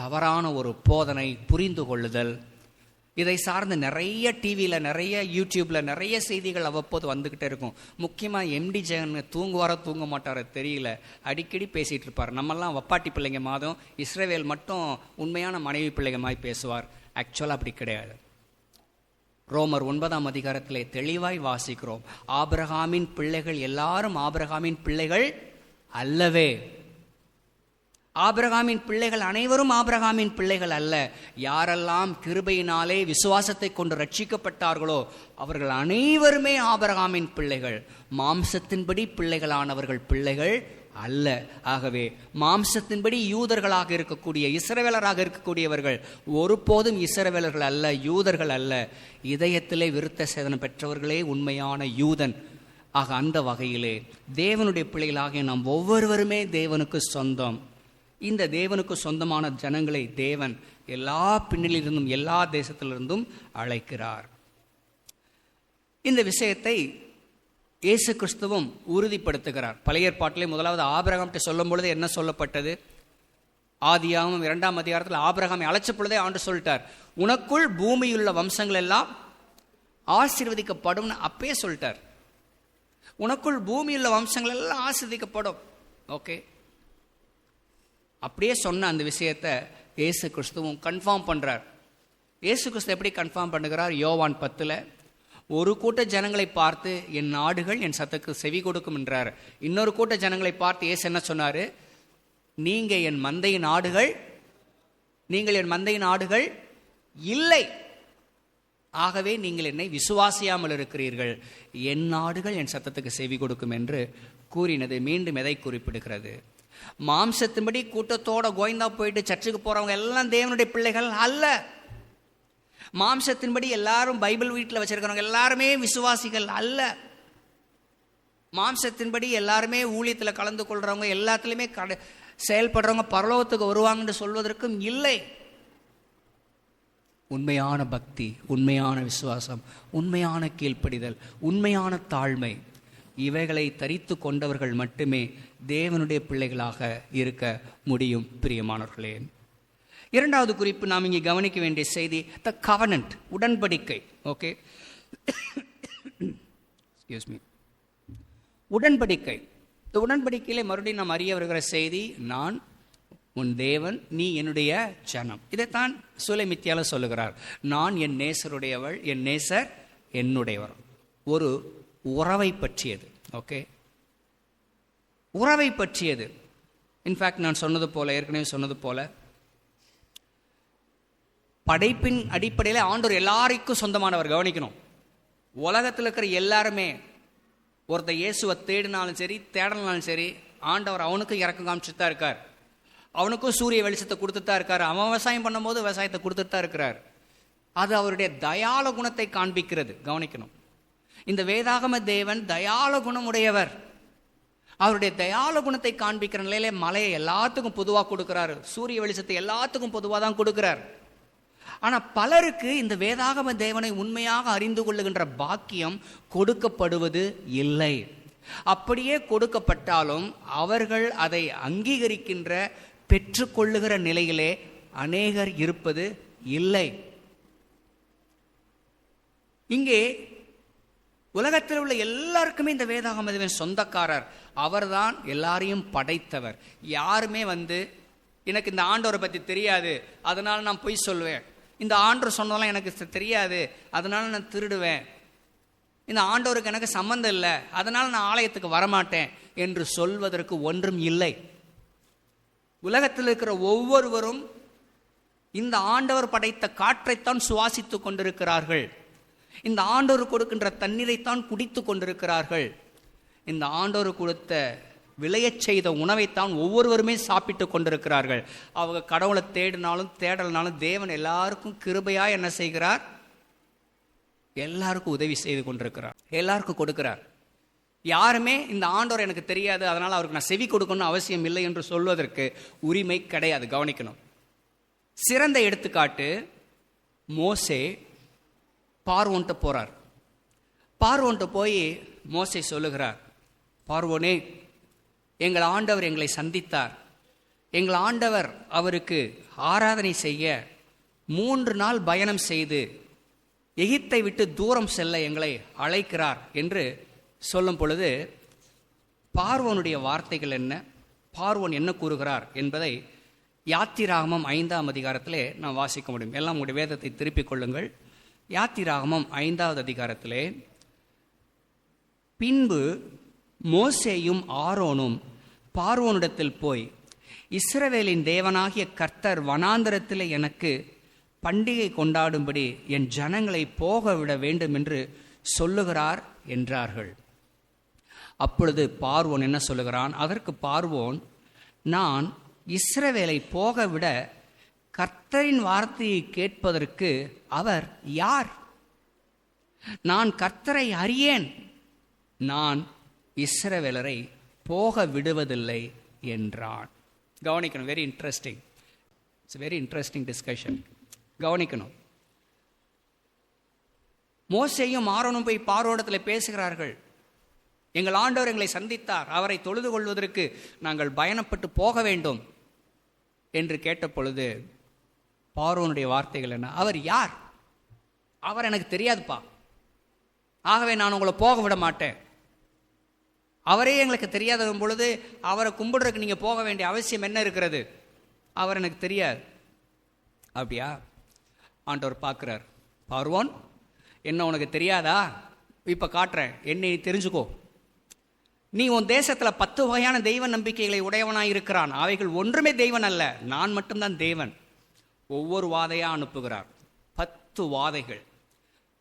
தவறான ஒரு போதனை, புரிந்து கொள்ளுதல். இதை சார்ந்து நிறைய டிவியில், நிறைய யூடியூப்பில் நிறைய செய்திகள் அவ்வப்போது வந்துக்கிட்டே இருக்கும். முக்கியமாக எம்டி ஜெகன் தூங்குவாரோ தூங்க மாட்டாரோ தெரியல, அடிக்கடி பேசிகிட்டு இருப்பார். நம்மெல்லாம் வப்பாட்டி பிள்ளைங்க மாதம், இஸ்ரவேல் மட்டும் உண்மையான மனைவி பிள்ளைங்க மாதிரி பேசுவார். ஆக்சுவலாக அப்படி கிடையாது. ரோமர் 9 அதிகாரத்திலே தெளிவாய் வாசிக்கிறோம், ஆபிரகாமின் பிள்ளைகள் எல்லாரும் ஆபிரகாமின் பிள்ளைகள் அல்லவே. ஆபிரகாமின் பிள்ளைகள் அனைவரும் ஆபிரகாமின் பிள்ளைகள் அல்ல. யாரெல்லாம் கிருபையினாலே விசுவாசத்தை கொண்டு ரட்சிக்கப்பட்டார்களோ அவர்கள் அனைவருமே ஆபிரகாமின் பிள்ளைகள். மாம்சத்தின்படி பிள்ளைகளானவர்கள் பிள்ளைகள் அல்ல. ஆகவே மாம்சத்தின்படி யூதர்களாக இருக்கக்கூடிய, இஸ்ரவேலராக இருக்கக்கூடியவர்கள் ஒருபோதும் இஸ்ரவேலர்கள் அல்ல, யூதர்கள் அல்ல. இதயத்திலே விருத்த சேதனம் பெற்றவர்களே உண்மையான யூதன். ஆக அந்த வகையிலே தேவனுடைய பிள்ளைகளாகிய நாம் ஒவ்வொருவருமே தேவனுக்கு சொந்தம். இந்த தேவனுக்கு சொந்தமான ஜனங்களை தேவன் எல்லா பின்னலிலிருந்தும் எல்லா தேசத்திலிருந்தும் அழைக்கிறார். இந்த விஷயத்தை இயேசு கிறிஸ்துவும் உறுதிப்படுத்துகிறார். பழைய ஏற்பாட்டிலே முதலாவது ஆபிரகாம்கிட்ட சொல்லும் பொழுது என்ன சொல்லப்பட்டது? ஆதியாகமம் 2 அதிகாரத்தில் ஆபிரகாமை அழைச்ச பொழுதே ஆண்டு சொல்லிட்டார், உனக்குள் பூமியுள்ள வம்சங்கள் எல்லாம் ஆசீர்வதிக்கப்படும். அப்பயே சொல்லிட்டார், உனக்குள் பூமியுள்ள வம்சங்கள் எல்லாம் ஆசீர்வதிக்கப்படும். ஓகே, அப்படியே சொன்ன அந்த விஷயத்தை இயேசு கிறிஸ்துவும் கன்ஃபார்ம் பண்ணுறார். இயேசு கிறிஸ்து எப்படி கன்ஃபார்ம் பண்ணுகிறார்? யோவான் 10 ஒரு கூட்ட ஜனங்களை பார்த்து என் நாடுகள் என் சத்தத்துக்கு செவி கொடுக்கும் என்றார். இன்னொரு கூட்ட ஜனங்களை பார்த்து இயேசு என்ன சொன்னார்? நீங்கள் என் மந்தையின் ஆடுகள், நீங்கள் என் மந்தையின் ஆடுகள் இல்லை, ஆகவே நீங்கள் என்னை விசுவாசியாமல் இருக்கிறீர்கள். என் நாடுகள் என் சத்தத்துக்கு செவி கொடுக்கும் என்று கூறினது மீண்டும் எதை குறிப்பிடுகிறது? மாம்சத்தின்படி கூட்டத்தோட கோயந்தா போயிட்டு சர்ச்சுக்கு போறவங்க எல்லாம் தேவனுடைய பிள்ளைகள் அல்ல. மாம்சத்தின்படி எல்லாரும் பைபிள் வீட்டில் வச்சிருக்கிறவங்க எல்லாருமே விசுவாசிகள் அல்ல. மாம்சத்தின்படி எல்லாருமே ஊழியத்தில் கலந்து கொள்றவங்க, எல்லாத்துலேயுமே செயல்படுறவங்க பரலோகத்துக்கு வருவாங்கன்னு சொல்வதற்கும் இல்லை. உண்மையான பக்தி, உண்மையான விசுவாசம், உண்மையான கீழ்ப்படிதல், உண்மையான தாழ்மை, இவைகளை தரித்து கொண்டவர்கள் மட்டுமே தேவனுடைய பிள்ளைகளாக இருக்க முடியும். பிரியமானவர்களே, 2வது குறிப்பு நாம் இங்கே கவனிக்க வேண்டிய செய்தி த கவனன்ட், உடன்படிக்கை. ஓகே, எக்ஸ்கியூஸ் மீ, உடன்படிக்கை. இந்த உடன்படிக்கையிலே மறுபடியும் நாம் அறிய வருகிற செய்தி, நான் உன் தேவன், நீ என்னுடைய ஜனம். இதைத்தான் சுலைமித்தியால சொல்லுகிறார், நான் என் நேசருடையவள், என் நேசர் என்னுடையவர். ஒரு உறவை பற்றியது. ஓகே, உறவை பற்றியது. இன்ஃபேக்ட் நான் சொன்னது போல, ஏற்கனவே சொன்னது போல, படைப்பின் அடிப்படையில் ஆண்டவர் எல்லாருக்கும் சொந்தமானவர். கவனிக்கணும், உலகத்தில் இருக்கிற எல்லாருமே ஒருத்தர் இயேசுவை தேடினாலும் சரி தேடனாலும் சரி ஆண்டவர் அவனுக்கு இறக்கம் காமிச்சுட்டு தான் இருக்கார். அவனுக்கும் சூரிய வெளிச்சத்தை கொடுத்துட்டு தான் இருக்கார். அவன் விவசாயம் பண்ணும்போது விவசாயத்தை கொடுத்துட்டு தான் இருக்கிறார். அது அவருடைய தயால குணத்தை காண்பிக்கிறது. கவனிக்கணும், இந்த வேதாகம தேவன் தயால குணம் உடையவர். அவருடைய தயால குணத்தை காண்பிக்கிற நிலையில மலையை எல்லாத்துக்கும் பொதுவாக கொடுக்கிறாரு, சூரிய வெளிச்சத்தை எல்லாத்துக்கும் பொதுவாக தான் கொடுக்கிறார். ஆனால் பலருக்கு இந்த வேதாகம தேவனை உண்மையாக அறிந்து கொள்ளுகின்ற பாக்கியம் கொடுக்கப்படுவது இல்லை. அப்படியே கொடுக்கப்பட்டாலும் அவர்கள் அதை அங்கீகரிக்கின்ற, பெற்றுக்கொள்ளுகிற நிலையிலே அநேகர் இருப்பது இல்லை. இங்கே உலகத்தில் உள்ள எல்லாருக்குமே இந்த வேதாகம தேவன் சொந்தக்காரர். அவர்தான் எல்லாரையும் படைத்தவர். யாருமே எனக்கு இந்த ஆண்டவரை பற்றி தெரியாது, அதனால நான் பொய் சொல்வேன், இந்த ஆண்டவர் சொன்னதெல்லாம் எனக்கு தெரியாது, அதனால நான் திருடுவேன், இந்த ஆண்டவருக்கு எனக்கு சம்பந்தம் இல்லை, அதனால நான் ஆலயத்துக்கு வரமாட்டேன் என்று சொல்வதற்கு ஒன்றும் இல்லை. உலகத்தில் இருக்கிற ஒவ்வொருவரும் இந்த ஆண்டவர் படைத்த காற்றைத்தான் சுவாசித்து கொண்டிருக்கிறார்கள். இந்த ஆண்டவர் கொடுக்கின்ற தண்ணீரைத்தான் குடித்து கொண்டிருக்கிறார்கள். இந்த ஆண்டவர் கொடுத்த விளையச் செய்த உணவைத்தான் ஒவ்வொருவருமே சாப்பிட்டு கொண்டிருக்கிறார்கள். அவங்க கடவுளை தேடலனாலும் தேவன் எல்லாருக்கும் கிருபையா என்ன செய்கிறார்? எல்லாருக்கும் உதவி செய்து கொண்டிருக்கிறார், எல்லாருக்கும் கொடுக்கிறார். யாருமே இந்த ஆண்டவர் எனக்கு தெரியாது, அதனால அவருக்கு நான் செவி கொடுக்கணும்னு அவசியம் இல்லை என்று சொல்வதற்கு உரிமை கிடையாது. கவனிக்கணும். சிறந்த எடுத்துக்காட்டு, மோசே பார்வோன்ட்ட போறார். பார்வோன்ட்ட போய் மோசே சொல்லுகிறார், பார்வோனே, எங்கள் ஆண்டவர் எங்களை சந்தித்தார், எங்கள் ஆண்டவர் அவருக்கு ஆராதனை செய்ய 3 நாள் பயணம் செய்து எகிப்தை விட்டு தூரம் செல்ல எங்களை அழைக்கிறார் என்று சொல்லும் பொழுது பார்வோனுடைய வார்த்தைகள் என்ன, பார்வோன் என்ன கூறுகிறார் என்பதை யாத்திராகமம் 5ஆம் அதிகாரத்திலே நாம் வாசிக்க முடியும். எல்லாம் உங்களுடைய வேதத்தை திருப்பிக் கொள்ளுங்கள். யாத்திராகமம் 5வது அதிகாரத்திலே, பின்பு மோசேயும் ஆரோனும் பார்வோனிடத்தில் போய், இஸ்ரவேலின் தேவனாகிய கர்த்தர் வனாந்தரத்திலே எனக்கு பண்டிகை கொண்டாடும்படி என் ஜனங்களை போக விட வேண்டும் என்று சொல்லுகிறார் என்றார்கள். அப்பொழுது பார்வோன் என்ன சொல்லுகிறான்? அதற்கு பார்வோன், நான் இஸ்ரவேலை போக விட கர்த்தரின் வார்த்தையை கேட்பதற்கு அவர் யார்? நான் கர்த்தரை அறியேன், நான் இஸ்ரவேலரை போக விடுவதில்லை என்றான். கவனிக்கணும். Very interesting. It's very interesting discussion. கவனிக்கணும். மோசேயும் ஆரோனும் போய் பார்வோனிடத்தில் பேசுகிறார்கள். எங்கள் ஆண்டவர் எங்களை சந்தித்தார், அவரை தொழுது கொள்வதற்கு நாங்கள் பயணப்பட்டு போக வேண்டும் என்று கேட்ட பொழுது பார்வோனுடைய வார்த்தைகள் என்ன? அவர் யார்? அவர் எனக்கு தெரியாதுப்பா, ஆகவே நான் உங்களை போக விட மாட்டேன். அவரே எங்களுக்கு தெரியாத பொழுது அவரை கும்பிடுறதுக்கு நீங்கள் போக வேண்டிய அவசியம் என்ன இருக்கிறது? அவர் எனக்கு தெரியாது. அப்படியா? ஆண்டவர் பார்க்குறார், பார்வோன், என்ன உனக்கு தெரியாதா? இப்போ காட்டுறேன், என்னை தெரிஞ்சுக்கோ. நீ உன் தேசத்தில் 10 வகையான தெய்வ நம்பிக்கைகளை உடையவனாய் இருக்கிறான். அவைகள் ஒன்றுமே தெய்வன் அல்ல, நான் மட்டும்தான் தேவன். ஒவ்வொரு வாதையாக அனுப்புகிறார். 10 வாதைகள்.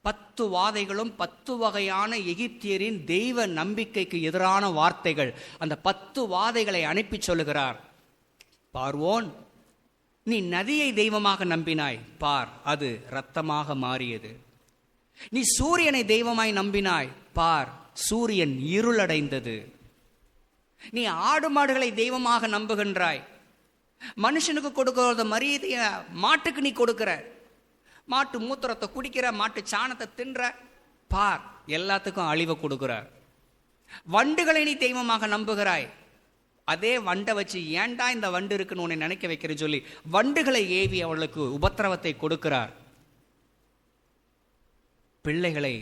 10 வாதைகளும் 10 வகையான எகிப்தியரின் தெய்வ நம்பிக்கைக்கு எதிரான வார்த்தைகள். அந்த 10 வாதைகளை அனுப்பி சொல்லுகிறார், பார்வோன், நீ நதியை தெய்வமாக நம்பினாய், பார், அது இரத்தமாக மாறியது. நீ சூரியனை தெய்வமாய் நம்பினாய், பார், சூரியன் இருளடைந்தது. நீ ஆடு மாடுகளை தெய்வமாக நம்புகின்றாய், மனுஷனுக்கு கொடுக்கிற மரியாதைய மாட்டுக்கு நீ கொடுக்கிற, மாட்டு மூத்திரத்தை குடிக்கிற, மாட்டு சாணத்தை தின்ற, பார், எல்லாத்துக்கும் அழிவை கொடுக்கிற. வண்டுகளை நீ தெய்வமாக நம்புகிறாய், அதே வண்டை வச்சு ஏன்டா இந்த வண்டு இருக்குன்னு உன்னை நினைக்க வைக்கிறேன்னு சொல்லி வண்டுகளை ஏவி அவளுக்கு உபத்திரவத்தை கொடுக்கிறார். பிள்ளைகளை,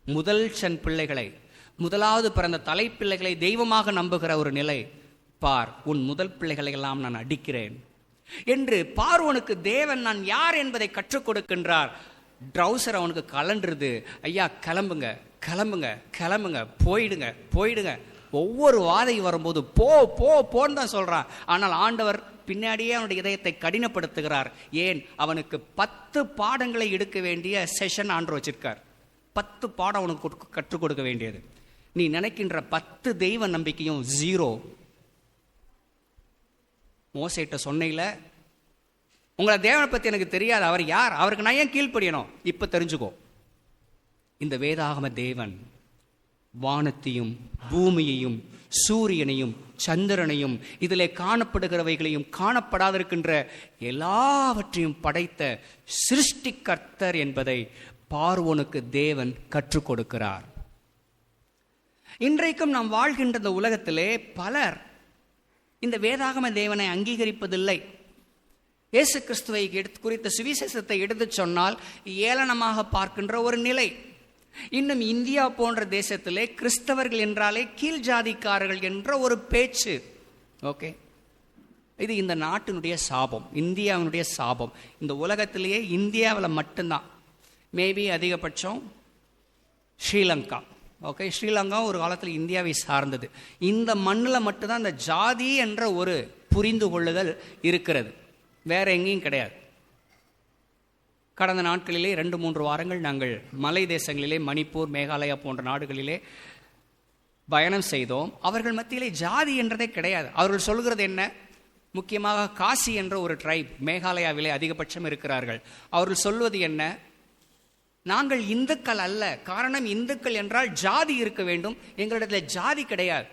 முதல் பிள்ளைகளை, முதலாவது பிறந்த தலைப்பிள்ளைகளை தெய்வமாக நம்புகிற ஒரு நிலை, பார், உன் முதல் பிள்ளைகளை எல்லாம் நான் அடிக்கிறேன் என்று பார்வோனுக்கு தேவன் நான் யார் என்பதை கற்றுக் கொடுக்கின்றார். ட்ரௌசர் அவனுக்கு கலண்டுருது. ஐயா, கிளம்புங்க கிளம்புங்க கிளம்புங்க, போயிடுங்க போயிடுங்க. ஒவ்வொரு வாதை வரும்போது போ போ போன்னு தான் சொல்றான். ஆனால் ஆண்டவர் பின்னாடியே அவனுடைய இதயத்தை கடினப்படுத்துகிறார். ஏன்? அவனுக்கு 10 பாடங்களை எடுக்க வேண்டிய செஷன் ஆண்டவர் வச்சிருக்கார். 10 பாடம் அவனுக்கு கற்றுக் கொடுக்க வேண்டியது. நீ நினைக்கின்ற 10 தெய்வ நம்பிக்கையும் 0. மோசேட்ட சொன்னையில, உங்களை தேவனை பத்தி எனக்கு தெரியாது, அவர் யார், அவருக்கு நான் ஏன் கீழ்ப்படியணும்? இப்ப தெரிஞ்சுக்கோ. இந்த வேதாகம தேவன் வானத்தையும் பூமியையும் சூரியனையும் சந்திரனையும் இதிலே காணப்படுகிறவைகளையும் காணப்படாதிருக்கின்ற எல்லாவற்றையும் படைத்த சிருஷ்டிகர்த்தர் என்பதை பார்வோனுக்கு தேவன் கற்றுக் கொடுக்கிறார். இன்றைக்கும் நாம் வாழ்கின்ற இந்த உலகத்திலே பலர் இந்த வேதாகம தேவனை அங்கீகரிப்பதில்லை. இயேசு கிறிஸ்துவை குறித்த சுவிசேஷத்தை எடுத்து சொன்னால் ஏளனமாக பார்க்கின்ற ஒரு நிலை. இன்னும் இந்தியா போன்ற தேசத்திலே கிறிஸ்தவர்கள் என்றாலே கீழ் ஜாதிக்காரர்கள் என்ற ஒரு பேச்சு. ஓகே, இது இந்த நாட்டினுடைய சாபம், இந்தியாவினுடைய சாபம். இந்த உலகத்திலேயே இந்தியாவில் மட்டும்தான், மேபி அதிகபட்சம் ஸ்ரீலங்கா. ஓகே, ஸ்ரீலங்கா ஒரு காலத்தில் இந்தியாவை சார்ந்தது. இந்த மண்ணில் மட்டும்தான் இந்த ஜாதி என்ற ஒரு புரிந்து கொள்ளுதல் இருக்கிறது, வேற எங்கேயும் கிடையாது. கடந்த நாட்களிலே 2-3 வாரங்கள் நாங்கள் மலை தேசங்களிலே, மணிப்பூர், மேகாலயா போன்ற நாடுகளிலே பயணம் செய்தோம். அவர்கள் மத்தியிலே ஜாதி என்றதே கிடையாது. அவர்கள் சொல்கிறது என்ன? முக்கியமாக காசி என்ற ஒரு ட்ரைப் மேகாலயாவிலே அதிகபட்சம் இருக்கிறார்கள். அவர்கள் சொல்வது என்ன? நாங்கள் இந்துக்கள் அல்ல. காரணம், இந்துக்கள் என்றால் ஜாதி இருக்க வேண்டும், எங்களிடத்தில் ஜாதி கிடையாது,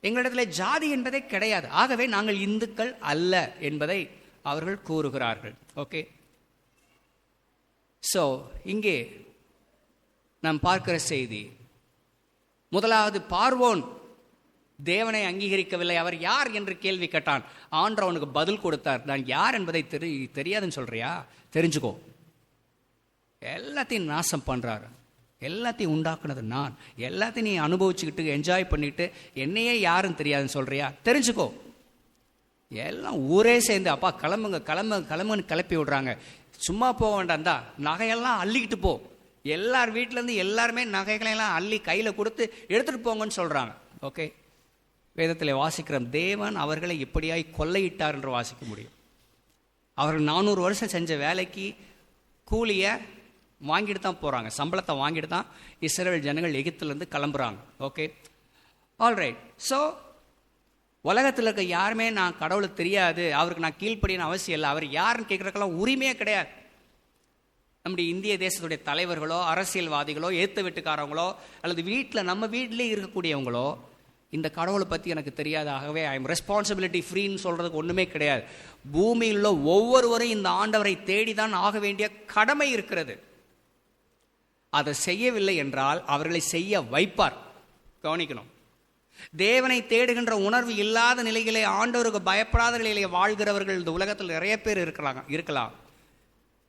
எங்களிடத்தில் ஜாதி என்பதே கிடையாது, ஆகவே நாங்கள் இந்துக்கள் அல்ல என்பதை அவர்கள் கூறுகிறார்கள். ஓகே, ஸோ இங்கே நாம் பார்க்கிற செய்தி, முதலாவது பார்வோன் தேவனை அங்கீகரிக்கவில்லை. அவர் யார் என்று கேள்வி கேட்டான். ஆண்டவர் அவனுக்கு பதில் கொடுத்தார். நான் யார் என்பதை தெரியாதுன்னு சொல்றியா? தெரிஞ்சுக்கோ. எல்லாத்தையும் நாசம் பண்றாரு, எல்லாத்தையும் உண்டாக்குனது நான், எல்லாத்தையும் நீ அனுபவிச்சுக்கிட்டு என்ஜாய் பண்ணிட்டு என்னையே யாருன்னு தெரியாதுன்னு சொல்றியா? தெரிஞ்சுக்கோ. எல்லாம் ஊரே சேர்ந்து அப்பா கிளம்புங்க கிளம்புங்க கிளம்புன்னு கிளப்பி விடுறாங்க. சும்மா போக வேண்டாம் தான், நகையெல்லாம் அள்ளிக்கிட்டு போ, எல்லார் வீட்டிலேருந்து எல்லாருமே நகைகளையெல்லாம் அள்ளி கையில் கொடுத்து எடுத்துகிட்டு போங்கன்னு சொல்கிறாங்க. ஓகே, வேதத்தில் வாசிக்கிறோம், தேவன் அவர்களை இப்படியாய் கொள்ளையிட்டார் என்று வாசிக்க முடியும். அவர்கள் 400 வருஷம் செஞ்ச வேலைக்கு கூலியை வாங்கிட்டு தான் போகிறாங்க, சம்பளத்தை வாங்கிட்டு தான் இஸ்ரவேல் ஜனங்கள் எகிப்திலேருந்து கிளம்புறாங்க. Okay, alright. ஸோ உலகத்தில் இருக்க யாருமே நான் கடவுளுக்கு தெரியாது, அவருக்கு நான் கீழ்ப்படின்னு அவசியம் இல்லை, அவர் யாருன்னு கேட்குறதுக்கெல்லாம் உரிமையே கிடையாது. நம்முடைய இந்திய தேசத்துடைய தலைவர்களோ அரசியல்வாதிகளோ ஏற்ற வீட்டுக்காரவங்களோ அல்லது வீட்டில் நம்ம வீட்டிலே இருக்கக்கூடியவங்களோ இந்த கடவுளை பற்றி எனக்கு தெரியாது, ஆகவே ஐ எம் ரெஸ்பான்சிபிலிட்டி ஃப்ரீன்னு சொல்கிறதுக்கு ஒன்றுமே கிடையாது. பூமியில் ஒவ்வொருவரும் இந்த ஆண்டவரை தேடிதான் ஆக வேண்டிய கடமை இருக்கிறது. அதை செய்யவில்லை என்றால் அவர்களை செய்ய வைப்பார். கவனிக்கணும், தேவனை தேடுகின்ற உணர்வு இல்லாத நிலையிலே, ஆண்டவருக்கு பயப்படாத நிலையிலே வாழ்கிறவர்கள் இந்த உலகத்தில் நிறைய பேர் இருக்கலாம்.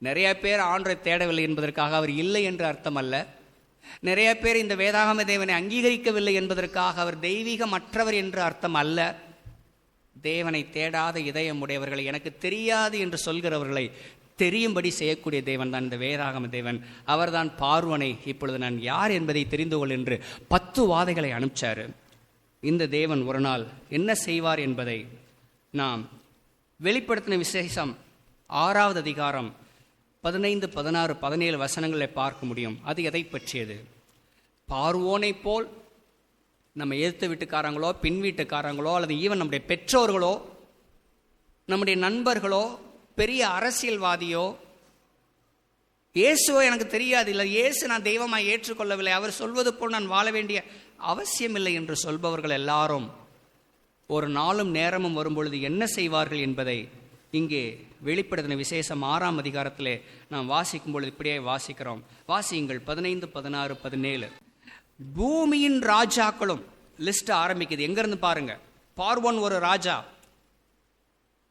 நிறைய பேர் ஆண்டவரை தேடவில்லை என்பதற்காக அவர் இல்லை என்று அர்த்தம் அல்ல. நிறைய பேர் இந்த வேதாகம தேவனை அங்கீகரிக்கவில்லை என்பதற்காக அவர் தெய்வீகமற்றவர் என்று அர்த்தம் அல்ல. தேவனை தேடாத இதயம் உடையவர்களை, எனக்கு தெரியாது என்று சொல்கிறவர்களை தெரியும்படி செய்யக்கூடிய தேவன் தான் இந்த வேதாகம தேவன். அவர்தான் பார்வோனை இப்பொழுது நான் யார் என்பதை தெரிந்து கொள் என்று 10 வாதைகளை அனுப்பிச்சாரு. இந்த தேவன் ஒரு நாள் என்ன செய்வார் என்பதை நாம் வெளிப்படுத்தின விசேஷம் 6வது அதிகாரம் 15, 16, 17 வசனங்களை பார்க்க முடியும். அது எதை பற்றியது? பார்வோனை போல் நம்ம எதிர்த்து வீட்டுக்காரங்களோ பின் வீட்டுக்காரங்களோ அல்லது ஈவன் நம்முடைய பெற்றோர்களோ நம்முடைய நண்பர்களோ பெரிய அரசியல்வாதியோ இயேசுவோ எனக்கு தெரியாது, இல்லை இயேசு நான் தெய்வமாக ஏற்றுக்கொள்ளவில்லை, அவர் சொல்வது போல் நான் வாழ வேண்டிய அவசியமில்லை என்று சொல்பவர்கள் எல்லாரும் ஒரு நாளும் நேரமும் வரும்பொழுது என்ன செய்வார்கள் என்பதை இங்கே வெளிப்படுத்தின விசேஷம் 6ஆம் அதிகாரத்திலே நாம் வாசிக்கும் பொழுது இப்படியே வாசிக்கிறோம். வாசியுங்கள் 15, 16, 17. பூமியின் ராஜாக்களும் லிஸ்ட் ஆரம்பிக்குது. எங்கிருந்து பாருங்க. பார்வோன் ஒரு ராஜா.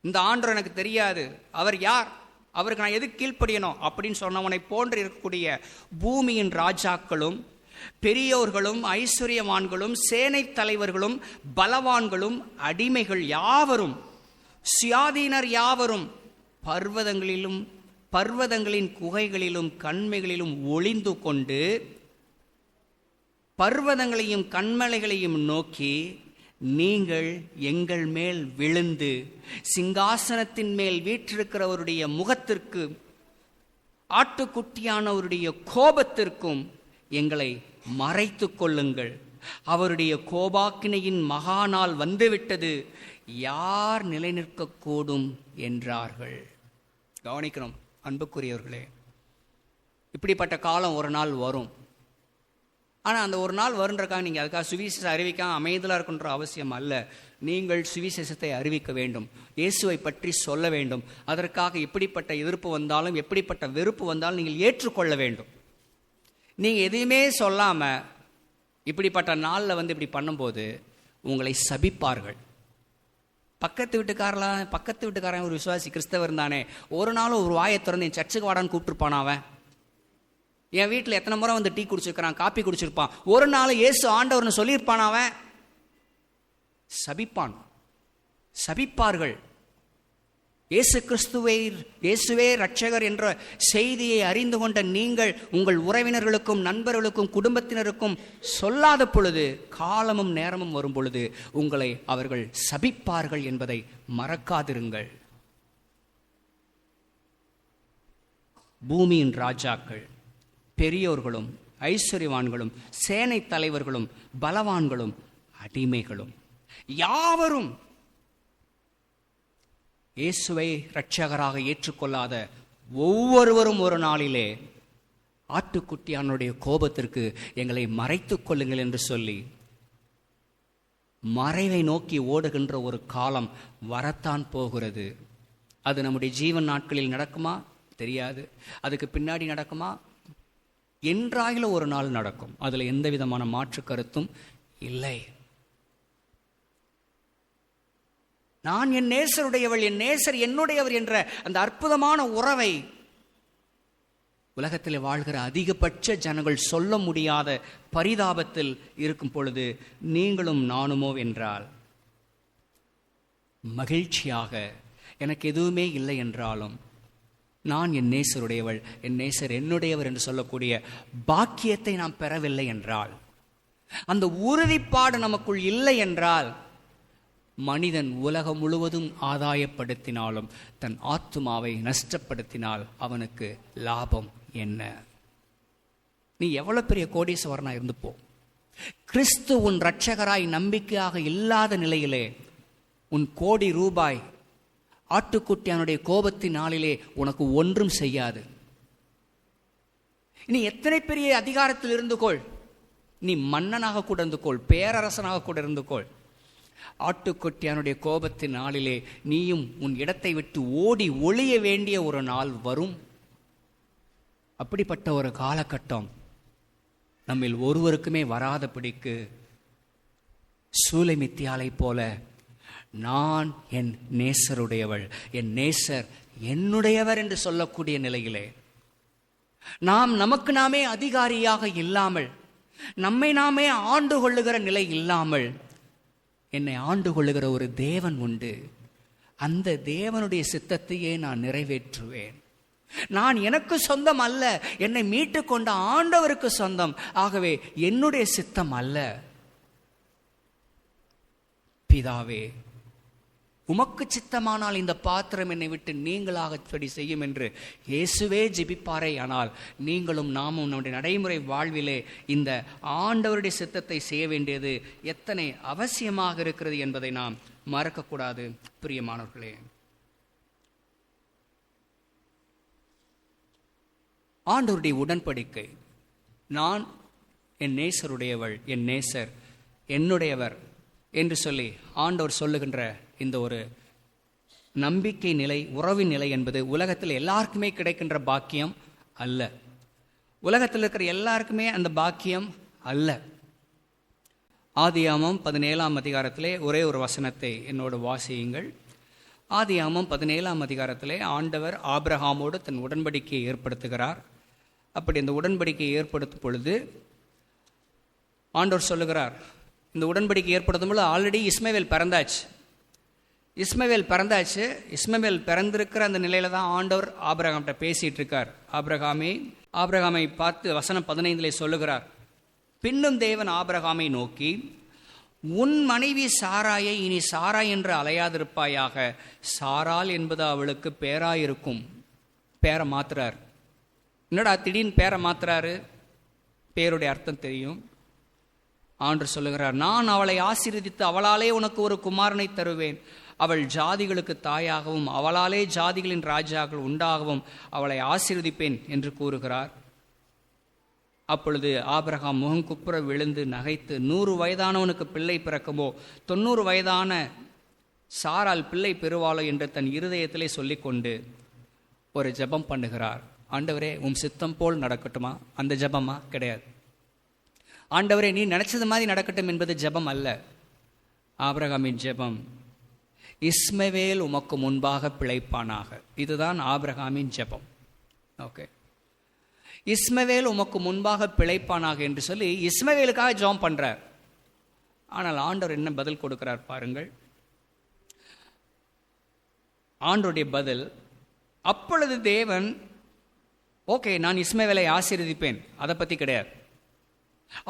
இந்த ஆண்டவர் எனக்கு தெரியாது, அவர் யார், அவருக்கு நான் எது கீழ்ப்படியணும் அப்படின்னு சொன்னவனை போன்று இருக்கக்கூடிய பூமியின் ராஜாக்களும் பெரியோர்களும் ஐஸ்வர்யவான்களும் சேனை தலைவர்களும் பலவான்களும் அடிமைகள் யாவரும் சுயாதீனர் யாவரும் பர்வதங்களின் குகைகளிலும் கண்மைகளிலும் ஒளிந்து கொண்டு பர்வதங்களையும் கண்மலைகளையும் நோக்கி, நீங்கள் எங்கள் மேல் விழுந்து சிங்காசனத்தின் மேல் வீற்றிருக்கிறவருடைய முகத்திற்கு ஆட்டுக்குட்டியானவருடைய கோபத்திற்கும் எங்களை மறைத்து கொள்ளுங்கள், அவருடைய கோபாக்கினையின் மகாநாள் வந்துவிட்டது, யார் நிலை நிற்கக்கூடும் என்றார்கள். கவனிக்கணும் அன்புக்குரியவர்களே, இப்படிப்பட்ட காலம் ஒரு நாள் வரும். ஆனால் அந்த ஒரு நாள் வருன்றக்காக நீங்கள் அதுக்காக சுவிசேஷத்தை அறிவிக்காம அமைதலாக இருக்குன்ற அவசியம் அல்ல. நீங்கள் சுவிசேஷத்தை அறிவிக்க வேண்டும், இயேசுவை பற்றி சொல்ல வேண்டும். அதற்காக எப்படிப்பட்ட எதிர்ப்பு வந்தாலும் எப்படிப்பட்ட வெறுப்பு வந்தாலும் நீங்கள் ஏற்றுக்கொள்ள வேண்டும். நீங்கள் எதையுமே சொல்லாமல் இப்படிப்பட்ட நாளில் இப்படி பண்ணும்போது உங்களை சபிப்பார்கள். பக்கத்து வீட்டுக்காரன் ஒரு விசுவாசி கிறிஸ்தவர் இருந்தானே, ஒரு நாளும் ஒரு வாயை திறந்து என் சர்ச்சுக்கு வாடான்னு கூப்பிட்டுருப்பான் அவன். என் வீட்டில் எத்தனை முறை வந்து டீ குடிச்சிருக்கிறான், காப்பி குடிச்சிருப்பான், ஒரு நாள் இயேசு ஆண்டவர்னு சொல்லியிருப்பான், அவன் சபிப்பான், சபிப்பார்கள். இயேசுவே ரட்சகர் என்ற செய்தியை அறிந்து கொண்ட நீங்கள் உங்கள் உறவினர்களுக்கும் நண்பர்களுக்கும் குடும்பத்தினருக்கும் சொல்லாத பொழுது, காலமும் நேரமும் வரும் பொழுது உங்களை அவர்கள் சபிப்பார்கள் என்பதை மறக்காதிருங்கள். பூமியின் ராஜாக்கள், பெரியோர்களும் ஐஸ்வர்யவான்களும் சேனை தலைவர்களும் பலவான்களும் அடிமைகளும் யாவரும் இயேசுவை இரட்சகராக ஏற்றுக்கொள்ளாத ஒவ்வொருவரும் ஒரு நாளிலே ஆட்டுக்குட்டியானுடைய கோபத்திற்கு எங்களை மறைத்துக் கொள்ளுங்கள் என்று சொல்லி மறைவை நோக்கி ஓடுகின்ற ஒரு காலம் வரத்தான் போகிறது. அது நம்முடைய ஜீவன் நாட்களில் நடக்குமா தெரியாது, அதுக்கு பின்னாடி நடக்குமா, என்றாயிலும் ஒரு நாள் நடக்கும். அதில் எந்த விதமான மாற்று கருத்தும் இல்லை. நான் என் நேசருடையவள், என் நேசர் என்னுடையவர் என்ற அந்த அற்புதமான உறவை உலகத்தில் வாழ்கிற அதிகபட்ச ஜனங்கள் சொல்ல முடியாத பரிதாபத்தில் இருக்கும் பொழுது நீங்களும் நானுமோ என்றால் மகிழ்ச்சியாக, எனக்கு எதுவுமே இல்லை என்றாலும் நான் என் நேசருடையவள், என் நேசர் என்னுடையவர் என்று சொல்லக்கூடிய பாக்கியத்தை நாம் பெறவில்லை என்றால், அந்த உறுதிப்பாடு நமக்குள் இல்லை என்றால், மனிதன் உலகம் முழுவதும் ஆதாயப்படுத்தினாலும் தன் ஆத்துமாவை நஷ்டப்படுத்தினால் அவனுக்கு லாபம் என்ன? நீ எவ்வளவு பெரிய கோடீஸ்வரனா இருந்து போ, கிறிஸ்து உன் இரட்சகராய் நம்பிக்கையாக இல்லாத நிலையிலே உன் கோடி ரூபாய் ஆட்டுக்குட்டியானுடைய கோபத்தின் நாளிலே உனக்கு ஒன்றும் செய்யாது. நீ எத்தனை பெரிய அதிகாரத்தில் இருந்து கொள், நீ மன்னனாக கூட இருந்து கொள், பேரரசனாக கூட இருந்து கொள், ஆட்டுக்குட்டியானுடைய கோபத்தின் நாளிலே நீயும் உன் இடத்தை விட்டு ஓடி ஒளிய வேண்டிய ஒரு நாள் வரும். அப்படிப்பட்ட ஒரு காலகட்டம் நம்மில் ஒருவருக்குமே வராதபடிக்கு சூலைமித்தியாலை போல நான் என் நேசருடையவள், என் நேசர் என்னுடையவர் என்று சொல்லக்கூடிய நிலையிலே நாம் நமக்கு நாமே அதிகாரியாக இல்லாமல், நம்மை நாமே ஆண்டு கொள்ளுகிற நிலை இல்லாமல், என்னை ஆண்டு கொள்ளுகிற ஒரு தேவன் உண்டு, அந்த தேவனுடைய சித்தத்தையே நான் நிறைவேற்றுவேன். நான் எனக்கு சொந்தம் அல்ல, என்னை மீட்டு கொண்ட ஆண்டவருக்கு சொந்தம். ஆகவே என்னுடைய சித்தம் அல்ல. பிதாவே, உமக்கு சித்தமானால் இந்த பாத்திரம் என்னை விட்டு நீங்களாகப்படி செய்யும் என்று இயேசுவே ஜெபிப்பாரே. ஆனால் நீங்களும் நாமும் நம்முடைய நடைமுறை வாழ்விலே இந்த ஆண்டவருடைய சித்தத்தை செய்ய வேண்டியது எத்தனை அவசியமாக இருக்கிறது என்பதை நாம் மறக்கக்கூடாது. பிரியமானவர்களே, ஆண்டவருடைய உடன்படிக்கை, நான் என் நேசருடையவள், என் நேசர் என்னுடையவர் என்று சொல்லி ஆண்டவர் சொல்லுகின்ற இந்த ஒரு நம்பிக்கை நிலை, உறவின் நிலை என்பது உலகத்தில் எல்லாருக்குமே கிடைக்கின்ற பாக்கியம் அல்ல. உலகத்தில் இருக்கிற எல்லாருக்குமே அந்த பாக்கியம் அல்ல. ஆதியாகமம் 17ஆம் அதிகாரத்திலே ஒரே ஒரு வசனத்தை என்னோடு வாசியுங்கள். ஆதியாகமம் 17ஆம் அதிகாரத்திலே ஆண்டவர் ஆபிரகாமோடு தன் உடன்படிக்கையை ஏற்படுத்துகிறார். அப்படி இந்த உடன்படிக்கையை ஏற்படுத்தும் பொழுது ஆண்டவர் சொல்லுகிறார், இந்த உடன்படிக்கை ஏற்படுத்தும் பொழுது ஆல்ரெடி இஸ்மவேல் பிறந்தாச்சு. இஸ்மவேல் பிறந்திருக்கிற அந்த நிலையில தான் ஆண்டவர் ஆபிரகாம்கிட்ட பேசிட்டு இருக்கார். ஆபிரகாமை பார்த்து வசனம் 15 சொல்லுகிறார், பின்னும் தேவன் ஆபிரகாமை நோக்கி, உன் மனைவி சாராயை இனி சாராய் என்று அலையாதிருப்பாயாக, சாராள் என்பது அவளுக்கு பேராயிருக்கும். பேரை மாத்துறார். என்னடா திடீர்னு பேரை மாத்துறாரு? பேருடைய அர்த்தம் தெரியும். ஆண்டவர் சொல்லுகிறார், நான் அவளை ஆசீர்வதித்து அவளாலே உனக்கு ஒரு குமாரனை தருவேன், அவள் ஜாதிகளுக்கு தாயாகவும் அவளாலே ஜாதிகளின் ராஜாக்கள் உண்டாகவும் அவளை ஆசீர்வதிப்பேன் என்று கூறுகிறார். அப்பொழுது ஆபிரகாம் முகங்குப்புற விழுந்து நகைத்து, 100 வயதானவனுக்கு பிள்ளை பிறக்குமோ, 90 வயதான சாரால் பிள்ளை பெறுவாளோ என்று தன் இருதயத்திலே சொல்லிக்கொண்டு ஒரு ஜெபம் பண்ணுகிறார். ஆண்டவரே, உம் சித்தம் போல் நடக்கட்டுமா? அந்த ஜெபமா? கிடையாது. ஆண்டவரே, நீ நினைச்சது மாதிரி நடக்கட்டும் என்பது ஜெபம் அல்ல. ஆபிரகாமின் ஜெபம், இஸ்மவேல் உமக்கு முன்பாக பிழைப்பானாக. இதுதான் ஆபிரகாமின் ஜெபம். ஓகே, இஸ்மவேல் உமக்கு முன்பாக பிழைப்பானாக என்று சொல்லி இஸ்மவேலுக்காக ஜெபம் பண்றார். ஆனால் ஆண்டவர் என்ன பதில் கொடுக்கிறார் பாருங்கள். ஆண்டவருடைய பதில், அப்பொழுது தேவன், ஓகே நான் இஸ்மவேலை ஆசீர்வதிப்பேன், அதை பற்றி கிடையாது.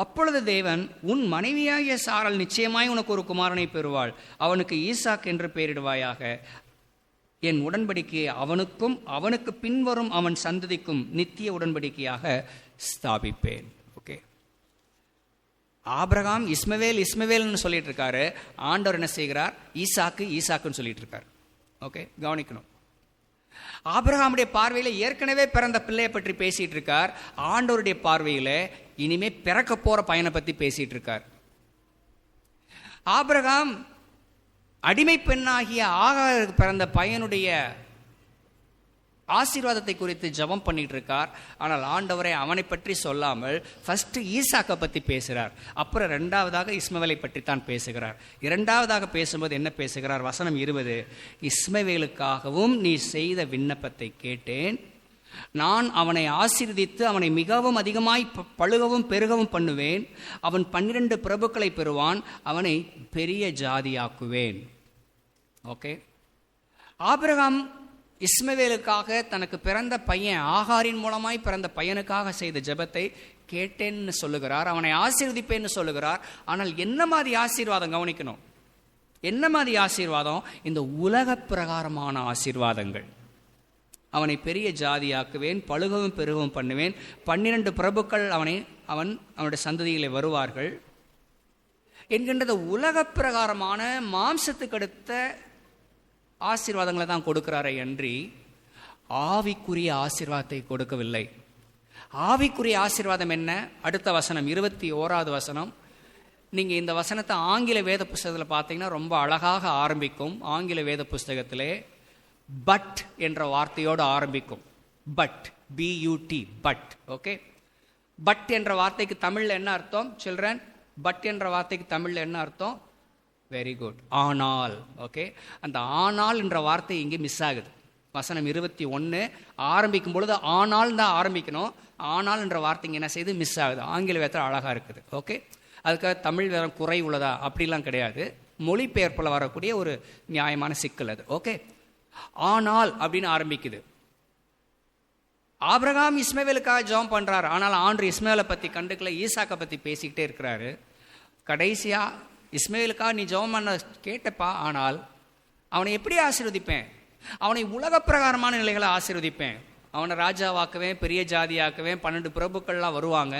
அப்பொழுது தேவன், உன் மனைவியாகிய சாராள் நிச்சயமாய் உனக்கு ஒரு குமாரனை பெறுவாள், அவனுக்கு ஈசாக் என்று பெயரிடுவாயாக, என் உடன்படிக்கையை அவனுக்கும் அவனுக்கு பின்வரும் அவன் சந்ததிக்கும் நித்திய உடன்படிக்கையாக ஸ்தாபிப்பேன். ஓகே, ஆபிரகாம் இஸ்மவேல் இஸ்மவேல்னு சொல்லிட்டு இருக்காரு, ஆண்டவர் என்ன செய்கிறார், ஈசாக்கு ஈசாக்குன்னு சொல்லிட்டு இருக்காரு. ஓகே, கவனிக்கணும். ஆபிரகாமுடைய பார்வையில ஏற்கனவே பிறந்த பிள்ளையை பற்றி பேசிட்டு இருக்கார், ஆண்டவருடைய பார்வையில இனிமே பிறக்க போற பையனை பத்தி பேசிட்டு இருக்கார். ஆபிரகாம் அடிமை பெண்ணாகிய ஆகாருக்கு பிறந்த பையனுடைய ஆசீர்வாதத்தை குறித்து ஜெபம் பண்ணிட்டு இருக்கார். ஆனால் ஆண்டவரை அவனை பற்றி சொல்லாமல் ஃபர்ஸ்ட் ஈசாக்கை பற்றி பேசுகிறார், அப்புறம் இரண்டாவதாக இஸ்மவேலை பற்றி தான் பேசுகிறார். இரண்டாவதாக பேசும்போது என்ன பேசுகிறார்? வசனம் 20, இஸ்மவேலுக்காகவும் நீ செய்த விண்ணப்பத்தை கேட்டேன், நான் அவனை ஆசீர்வதித்து அவனை மிகவும் அதிகமாய் பழுகவும் பெருகவும் பண்ணுவேன், அவன் 12 பிரபுக்களை பெறுவான், அவனை பெரிய ஜாதியாக்குவேன். ஓகே, ஆபிரகாம் இஸ்மவேலுக்காக தனக்கு பிறந்த பையன் ஆகாரின் மூலமாய் பிறந்த பையனுக்காக செய்த ஜெபத்தை கேட்டேன்னு சொல்லுகிறார், அவனை ஆசீர்வதிப்பேன்னு சொல்லுகிறார். ஆனால் என்ன மாதிரி ஆசீர்வாதம்? கவனிக்கணும், என்ன மாதிரி ஆசீர்வாதம்? இந்த உலக பிரகாரமான ஆசீர்வாதங்கள். அவனை பெரிய ஜாதியாக்குவேன், பழுகவும் பெருகவும் பண்ணுவேன், 12 பிரபுக்கள் அவனுடைய சந்ததியிலே வருவார்கள் என்கின்றது உலக பிரகாரமான மாம்சத்துக்கு அடுத்த ஆசீர்வாதங்களை தான் கொடுக்கிறாரே அன்றி ஆவிக்குரிய ஆசீர்வாதத்தை கொடுக்கவில்லை. ஆவிக்குரிய ஆசீர்வாதம் என்ன? அடுத்த வசனம் 21வது வசனம். நீங்க இந்த வசனத்தை ஆங்கில வேத புஸ்தகத்தில் பார்த்தீங்கன்னா ரொம்ப அழகாக ஆரம்பிக்கும். ஆங்கில வேத புஸ்தகத்திலே பட் என்ற வார்த்தையோடு ஆரம்பிக்கும். But, beauty, but. Okay, but என்ற வார்த்தைக்கு தமிழ்ல என்ன அர்த்தம் சில்ட்ரன்? பட் என்ற வார்த்தைக்கு தமிழ்ல என்ன அர்த்தம்? வெரி குட், ஆனால். ஓகே, அந்த ஆனால் என்ற வார்த்தை இங்கே மிஸ் ஆகுது. வசனம் 21 ஆரம்பிக்கும் பொழுது ஆனால் தான் ஆரம்பிக்கணும். ஆனால் என்ற வார்த்தை என்ன செய்து மிஸ் ஆகுது. ஆங்கில வேதத்தில் அழகா இருக்குது. ஓகே, அதுக்காக தமிழ் வேற குறை உள்ளதா அப்படிலாம் கிடையாது, மொழிபெயர்ப்பில் வரக்கூடிய ஒரு நியாயமான சிக்கல் அது. ஓகே, ஆனால் அப்படின்னு ஆரம்பிக்குது. ஆபிரகாம் இஸ்மவேலுக்காக ஜெபம் பண்றாரு, ஆனால் ஆண்டு இஸ்மவேலை பத்தி கண்டுக்கல, ஈசாக்கை பத்தி பேசிக்கிட்டே இருக்கிறாரு. கடைசியா இஸ்மவேலுக்காக நீ ஜெபம் பண்ண கேட்டப்பா, ஆனால் அவனை எப்படி ஆசீர்வதிப்பேன்? அவனை உலக பிரகாரமான நிலைகளை ஆசீர்வதிப்பேன், அவனை ராஜாவாக்குவேன், பெரிய ஜாதியாக்குவேன், 12 பிரபுக்கள்லாம் வருவாங்க.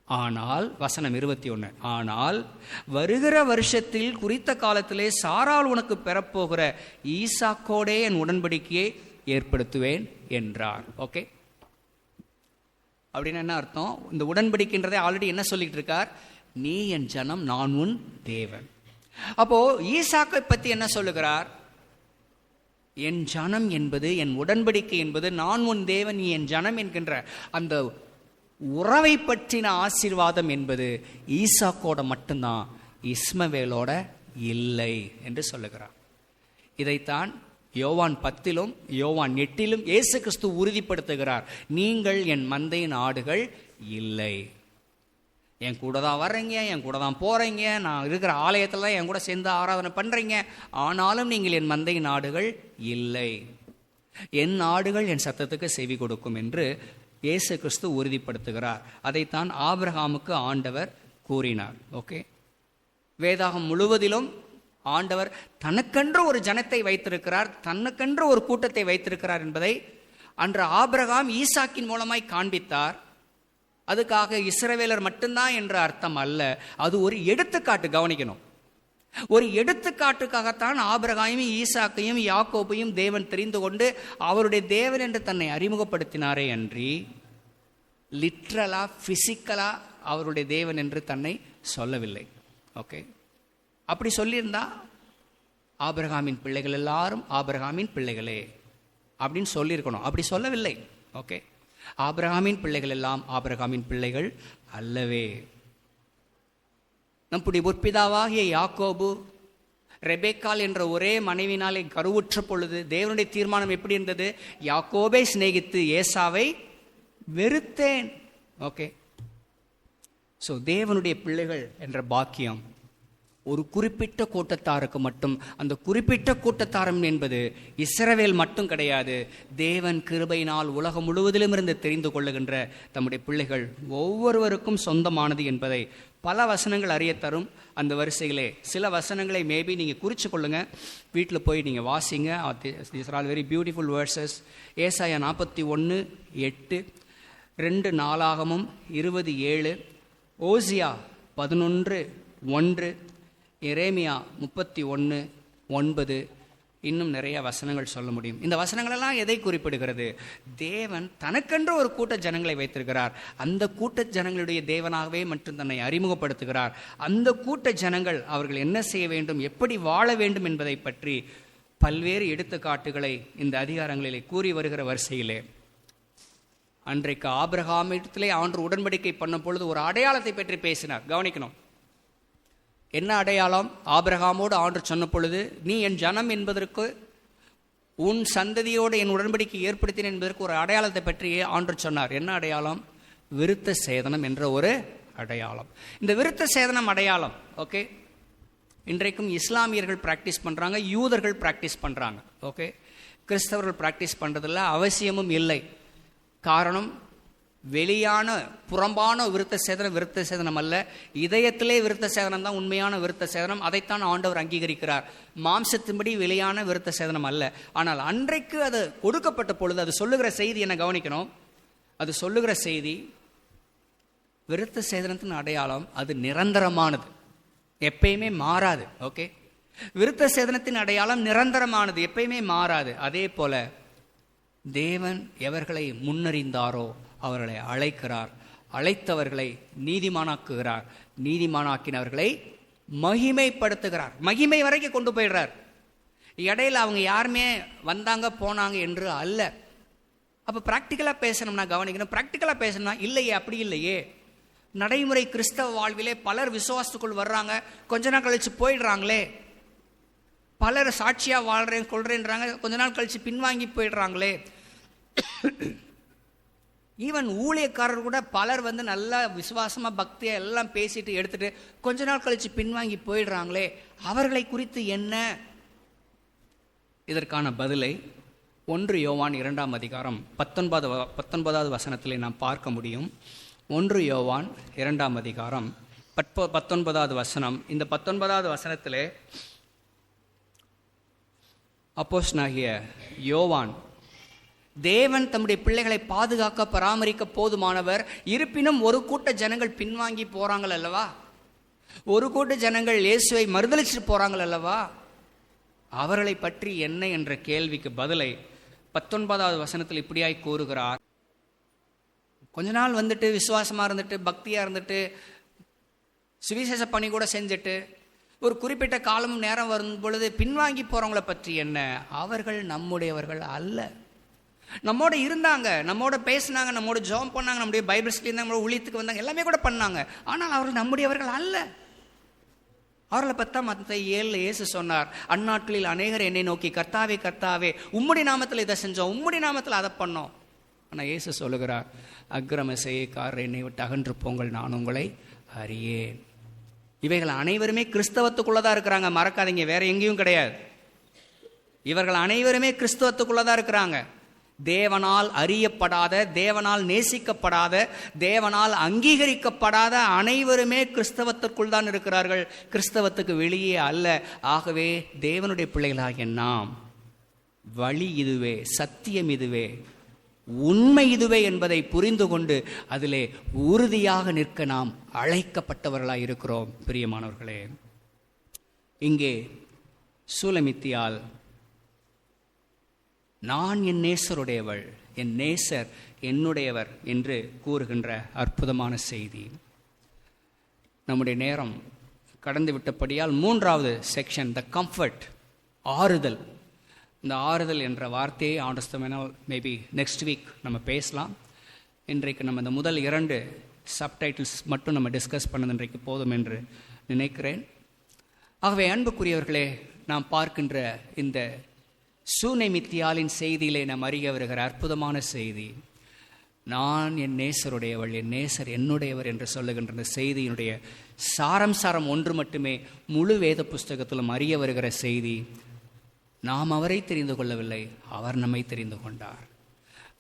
ஆனால் வசனம் 21, ஆனால் வருகிற வருஷத்தில் குறித்த காலத்திலே சாராள் உனக்கு பெறப்போகிற ஈசாக்கோடே என் உடன்படிக்கையை ஏற்படுத்துவேன் என்றார். ஓகே, அப்படின்னு என்ன அர்த்தம்? இந்த உடன்படிக்கைன்றதை ஆல்ரெடி என்ன சொல்லிட்டு இருக்கார்? நீ என் ஜனம், நான் உன் தேவன். அப்போ ஈசாக்கை பத்தி என்ன சொல்லுகிறார்? என் ஜனம் என்பது, என் உடன்படிக்கை என்பது, நான் உன் தேவன் நீ என் ஜனம் என்கின்ற அந்த உறவை பற்றின ஆசீர்வாதம் என்பது ஈசாக்கோட மட்டும்தான், இஸ்மவேலோட இல்லை என்று சொல்லுகிறார். இதைத்தான் யோவான் 10 யோவான் 8 இயேசு கிறிஸ்து உறுதிப்படுத்துகிறார். நீங்கள் என் மந்தையின் ஆடுகள் இல்லை, என் கூட தான் வர்றீங்க, என் கூட தான் போறீங்க, நான் இருக்கிற ஆலயத்தில் தான் என் கூட சேர்ந்து ஆராதனை பண்றீங்க, ஆனாலும் நீங்கள் என் மந்தையின் ஆடுகள் இல்லை, என் ஆடுகள் என் சத்தத்துக்கு செவி கொடுக்கும் என்று இயேசு கிறிஸ்து உறுதிப்படுத்துகிறார். அதைத்தான் ஆபிரகாமுக்கு ஆண்டவர் கூறினார். ஓகே, வேதாகம் முழுவதிலும் ஆண்டவர் தனக்கென்று ஒரு ஜனத்தை வைத்திருக்கிறார், தனக்கென்று ஒரு கூட்டத்தை வைத்திருக்கிறார் என்பதை அன்று ஆபிரகாம் ஈசாக்கின் மூலமாய் காண்பித்தார். அதுக்காக இஸ்ரவேலர் மட்டும்தான் என்ற அர்த்தம் அல்ல, அது ஒரு எடுத்துக்காட்டு. கவனிக்கணும், ஒரு எடுத்துக்காட்டுக்காகத்தான் ஆபிரகாமையும் ஈசாக்கையும் யாக்கோபையும் தேவன் தெரிந்து கொண்டு அவருடைய தேவன் என்று தன்னை அறிமுகப்படுத்தினாரே அன்றி லிட்ரலா பிசிக்கலா அவருடைய தேவன் என்று தன்னை சொல்லவில்லை. ஓகே, அப்படி சொல்லியிருந்தா ஆபிரகாமின் பிள்ளைகள் எல்லாரும் ஆபிரகாமின் பிள்ளைகளே அப்படின்னு சொல்லியிருக்கணும். அப்படி சொல்லவில்லை. ஓகே, ஆபிரகாமின் பிள்ளைகள் எல்லாம் ஆபிரகாமின் பிள்ளைகள் அல்லவே. நம்முடைய முற்பிதாவாகிய யாக்கோபு ரெபேக்கால் என்ற ஒரே மனைவினாலே கருவுற்ற பொழுது தேவனுடைய தீர்மானம் எப்படி இருந்தது? யாக்கோபை சிநேகித்து ஏசாவை வெறுத்தேன். ஓகே, ஸோ தேவனுடைய பிள்ளைகள் என்ற பாக்கியம் ஒரு குறிப்பிட்ட கூட்டத்தாருக்கு மட்டும். அந்த குறிப்பிட்ட கூட்டத்தாரம் என்பது இஸ்ரவேல் மட்டும் கிடையாது. தேவன் கிருபையினால் உலகம் முழுவதிலும் இருந்து தெரிந்து கொள்ளுகின்ற தம்முடைய பிள்ளைகள் ஒவ்வொருவருக்கும் சொந்தமானது என்பதை பல வசனங்கள் அறிய தரும். அந்த வரிசையிலே சில வசனங்களை மேபி நீங்கள் குறித்து கொள்ளுங்க, வீட்டில் போய் நீங்கள் வாசிங்க. These are all very beautiful verses. ஏசாயா 41:8, 2 நாளாகமும் 27, ஓசியா 11:1, எரேமியா 31:9, இன்னும் நிறைய வசனங்கள் சொல்ல முடியும். இந்த வசனங்களெல்லாம் எதை குறிப்பிடுகிறது? தேவன் தனக்கென்று ஒரு கூட்ட ஜனங்களை வைத்திருக்கிறார். அந்த கூட்ட ஜனங்களுடைய தேவனாகவே மற்றும் தன்னை அறிமுகப்படுத்துகிறார். அந்த கூட்ட ஜனங்கள் அவர்கள் என்ன செய்ய வேண்டும், எப்படி வாழ வேண்டும் என்பதை பற்றி பல்வேறு எடுத்துக்காட்டுகளை இந்த அதிகாரங்களிலே கூறி வருகிற வரிசையிலே அன்றைக்கு ஆபிரகாமிடத்திலே ஆண்டு உடன்படிக்கை பண்ணும் பொழுது ஒரு அடையாளத்தை பற்றி பேசினார். கவனிக்கணும், என்ன அடையாளம்? ஆபிரகாமோடு ஆண்டு சொன்ன பொழுது, நீ என் ஜனம் என்பதற்கு, உன் சந்ததியோடு என் உடன்படிக்கை ஏற்படுத்தினேன் என்பதற்கு ஒரு அடையாளத்தை பற்றி ஆண்டு சொன்னார். என்ன அடையாளம்? விருத்த சேதனம் என்ற ஒரு அடையாளம். இந்த விருத்த சேதனம் அடையாளம் ஓகே, இன்றைக்கும் இஸ்லாமியர்கள் பிராக்டிஸ் பண்ணுறாங்க, யூதர்கள் பிராக்டிஸ் பண்ணுறாங்க. ஓகே, கிறிஸ்தவர்கள் பிராக்டிஸ் பண்ணுறதில்ல, அவசியமும் இல்லை. காரணம், வெளியான புறம்பான விருத்த சேதனம் அல்ல, இதயத்திலே விருத்த சேதனம் தான் உண்மையான விருத்த சேதனம். அதைத்தான் ஆண்டவர் அங்கீகரிக்கிறார். மாம்சத்தின்படி வெளியான விருத்த சேதனம் அல்ல. ஆனால் அன்றைக்கு அது கொடுக்கப்பட்ட பொழுது அது சொல்லுகிற செய்தி என்ன கவனிக்கணும்? அது சொல்லுகிற செய்தி, விருத்த சேதனத்தின் அடையாளம் அது நிரந்தரமானது, எப்பயுமே மாறாது. ஓகே, விருத்த சேதனத்தின் அடையாளம் நிரந்தரமானது, எப்பயுமே மாறாது. அதே போல தேவன் எவர்களை முன்னறிந்தாரோ அவர்களை அழைக்கிறார், அழைத்தவர்களை நீதிமானாக்குகிறார், நீதிமானாக்கினவர்களை மகிமைப்படுத்துகிறார், மகிமை வரைக்கும் கொண்டு போயிடுறார். இடையில அவங்க யாருமே வந்தாங்க போனாங்க என்று அல்ல. அப்போ ப்ராக்டிக்கலாக பேசணும்னா கவனிக்கணும். ப்ராக்டிக்கலாக பேசணும்னா இல்லையே, அப்படி இல்லையே. நடைமுறை கிறிஸ்தவ வாழ்விலே பலர் விசுவாசத்துக்குள் வர்றாங்க, கொஞ்ச நாள் கழிச்சு போயிடுறாங்களே. பலர் சாட்சியாக வாழ்றேன் கொள்றேன்றாங்க, கொஞ்ச நாள் கழிச்சு பின்வாங்கி போயிடுறாங்களே. ஈவன் ஊழியக்காரர் கூட பலர் வந்து நல்லா விசுவாசமாக பக்தியாக எல்லாம் பேசிட்டு எடுத்துட்டு கொஞ்ச நாள் கழிச்சு பின்வாங்கி போயிடுறாங்களே, அவர்களை குறித்து என்ன? இதற்கான பதிலை 1 யோவான் 2ஆம் அதிகாரம் 19வது வசனத்திலே நாம் பார்க்க முடியும். 1 யோவான் 2ஆம் அதிகாரம் 19வது வசனம். இந்த 19வது வசனத்திலே அப்போஸ்தலனாகிய யோவான், தேவன் தம்முடைய பிள்ளைகளை பாதுகாக்க பராமரிக்க போதுமானவர், இருப்பினும் ஒரு கூட்ட ஜனங்கள் பின்வாங்கி போறாங்கள் அல்லவா, ஒரு கூட்ட ஜனங்கள் இயேசுவை மறுதலிச்சுட்டு போறாங்கள் அல்லவா, அவர்களை பற்றி என்ன என்ற கேள்விக்கு பதிலை 19வது வசனத்தில் இப்படியாய் கூறுகிறார். கொஞ்ச நாள் வந்துட்டு விசுவாசமா இருந்துட்டு பக்தியா இருந்துட்டு சுவிசேஷ பணி கூட செஞ்சுட்டு ஒரு குறிப்பிட்ட காலமும் நேரம் வரும் பொழுது பின்வாங்கி போறவங்களை பற்றி என்ன? அவர்கள் நம்முடையவர்கள் அல்ல. நம்மோட இருந்தாங்க, நம்மோட பேசினாங்க, நம்மோட ஜெபம் பண்ணாங்க, நம்முடைய பைபிள் ஸ்டடி இருந்தாங்க, நம்மளோட ஊழியத்துக்கு வந்தாங்க, எல்லாமே கூட பண்ணாங்க. ஆனால் அவர்கள் நம்முடையவர்கள் அல்ல. அவர்களை பத்தா மத்தேயு 7 இயேசு சொன்னார், அந்நாட்களில் அநேகர் என்னை நோக்கி கர்த்தாவே கர்த்தாவே உம்முடைய நாமத்தில் இதை செஞ்சோம், உம்முடைய நாமத்தில் அதை பண்ணோம். ஆனால் இயேசு சொல்லுகிறார், அக்கிரம செய்கைக்காரர் என்னை விட்டு அகன்று போங்கள், நான் உங்களை அறியேன். இவைகள் அனைவருமே கிறிஸ்தவத்துக்குள்ளதான் இருக்கிறாங்க, மறக்காதீங்க, வேற எங்கேயும் கிடையாது. இவர்கள் அனைவருமே கிறிஸ்தவத்துக்குள்ளதான் இருக்கிறாங்க. தேவனால் அறியப்படாத, தேவனால் நேசிக்கப்படாத, தேவனால் அங்கீகரிக்கப்படாத அனைவருமே கிறிஸ்தவத்திற்குள் தான் இருக்கிறார்கள், கிறிஸ்தவத்துக்கு வெளியே அல்ல. ஆகவே தேவனுடைய பிள்ளைகளாகிய நாம் வழி இதுவே, சத்தியம் இதுவே, உண்மை இதுவே என்பதை புரிந்து கொண்டு அதிலே உறுதியாக நிற்க நாம் அழைக்கப்பட்டவர்களாக இருக்கிறோம். பிரியமானவர்களே, இங்கே சூலமித்தியால் நான் என் நேசருடையவள், என் நேசர் என்னுடையவர் என்று கூறுகின்ற அற்புதமான செய்தி. நம்முடைய நேரம் கடந்து விட்டபடியால் 3வது செக்ஷன், த கம்ஃபர்ட், ஆறுதல். இந்த ஆறுதல் என்ற வார்த்தையை ஆண்டஸ்தமனால் மேபி நெக்ஸ்ட் வீக் நம்ம பேசலாம். இன்றைக்கு நம்ம இந்த முதல் 2 சப்டைட்டில்ஸ் மட்டும் நம்ம டிஸ்கஸ் பண்ணது இன்றைக்கு போதும் என்று நினைக்கிறேன். ஆகவே அன்புக்குரியவர்களே, நாம் பார்க்கின்ற இந்த சூனேமித்தியாலின் செய்தியிலே நாம் அறிய வருகிற அற்புதமான செய்தி, நான் என் நேசருடையவள், என் நேசர் என்னுடையவர் என்று சொல்லுகின்ற இந்த செய்தியினுடைய சாரம் ஒன்று மட்டுமே முழு வேத புஸ்தகத்திலும் அறிய வருகிற செய்தி. நாம் அவரை தெரிந்து கொள்ளவில்லை, அவர் நம்மை தெரிந்து கொண்டார்.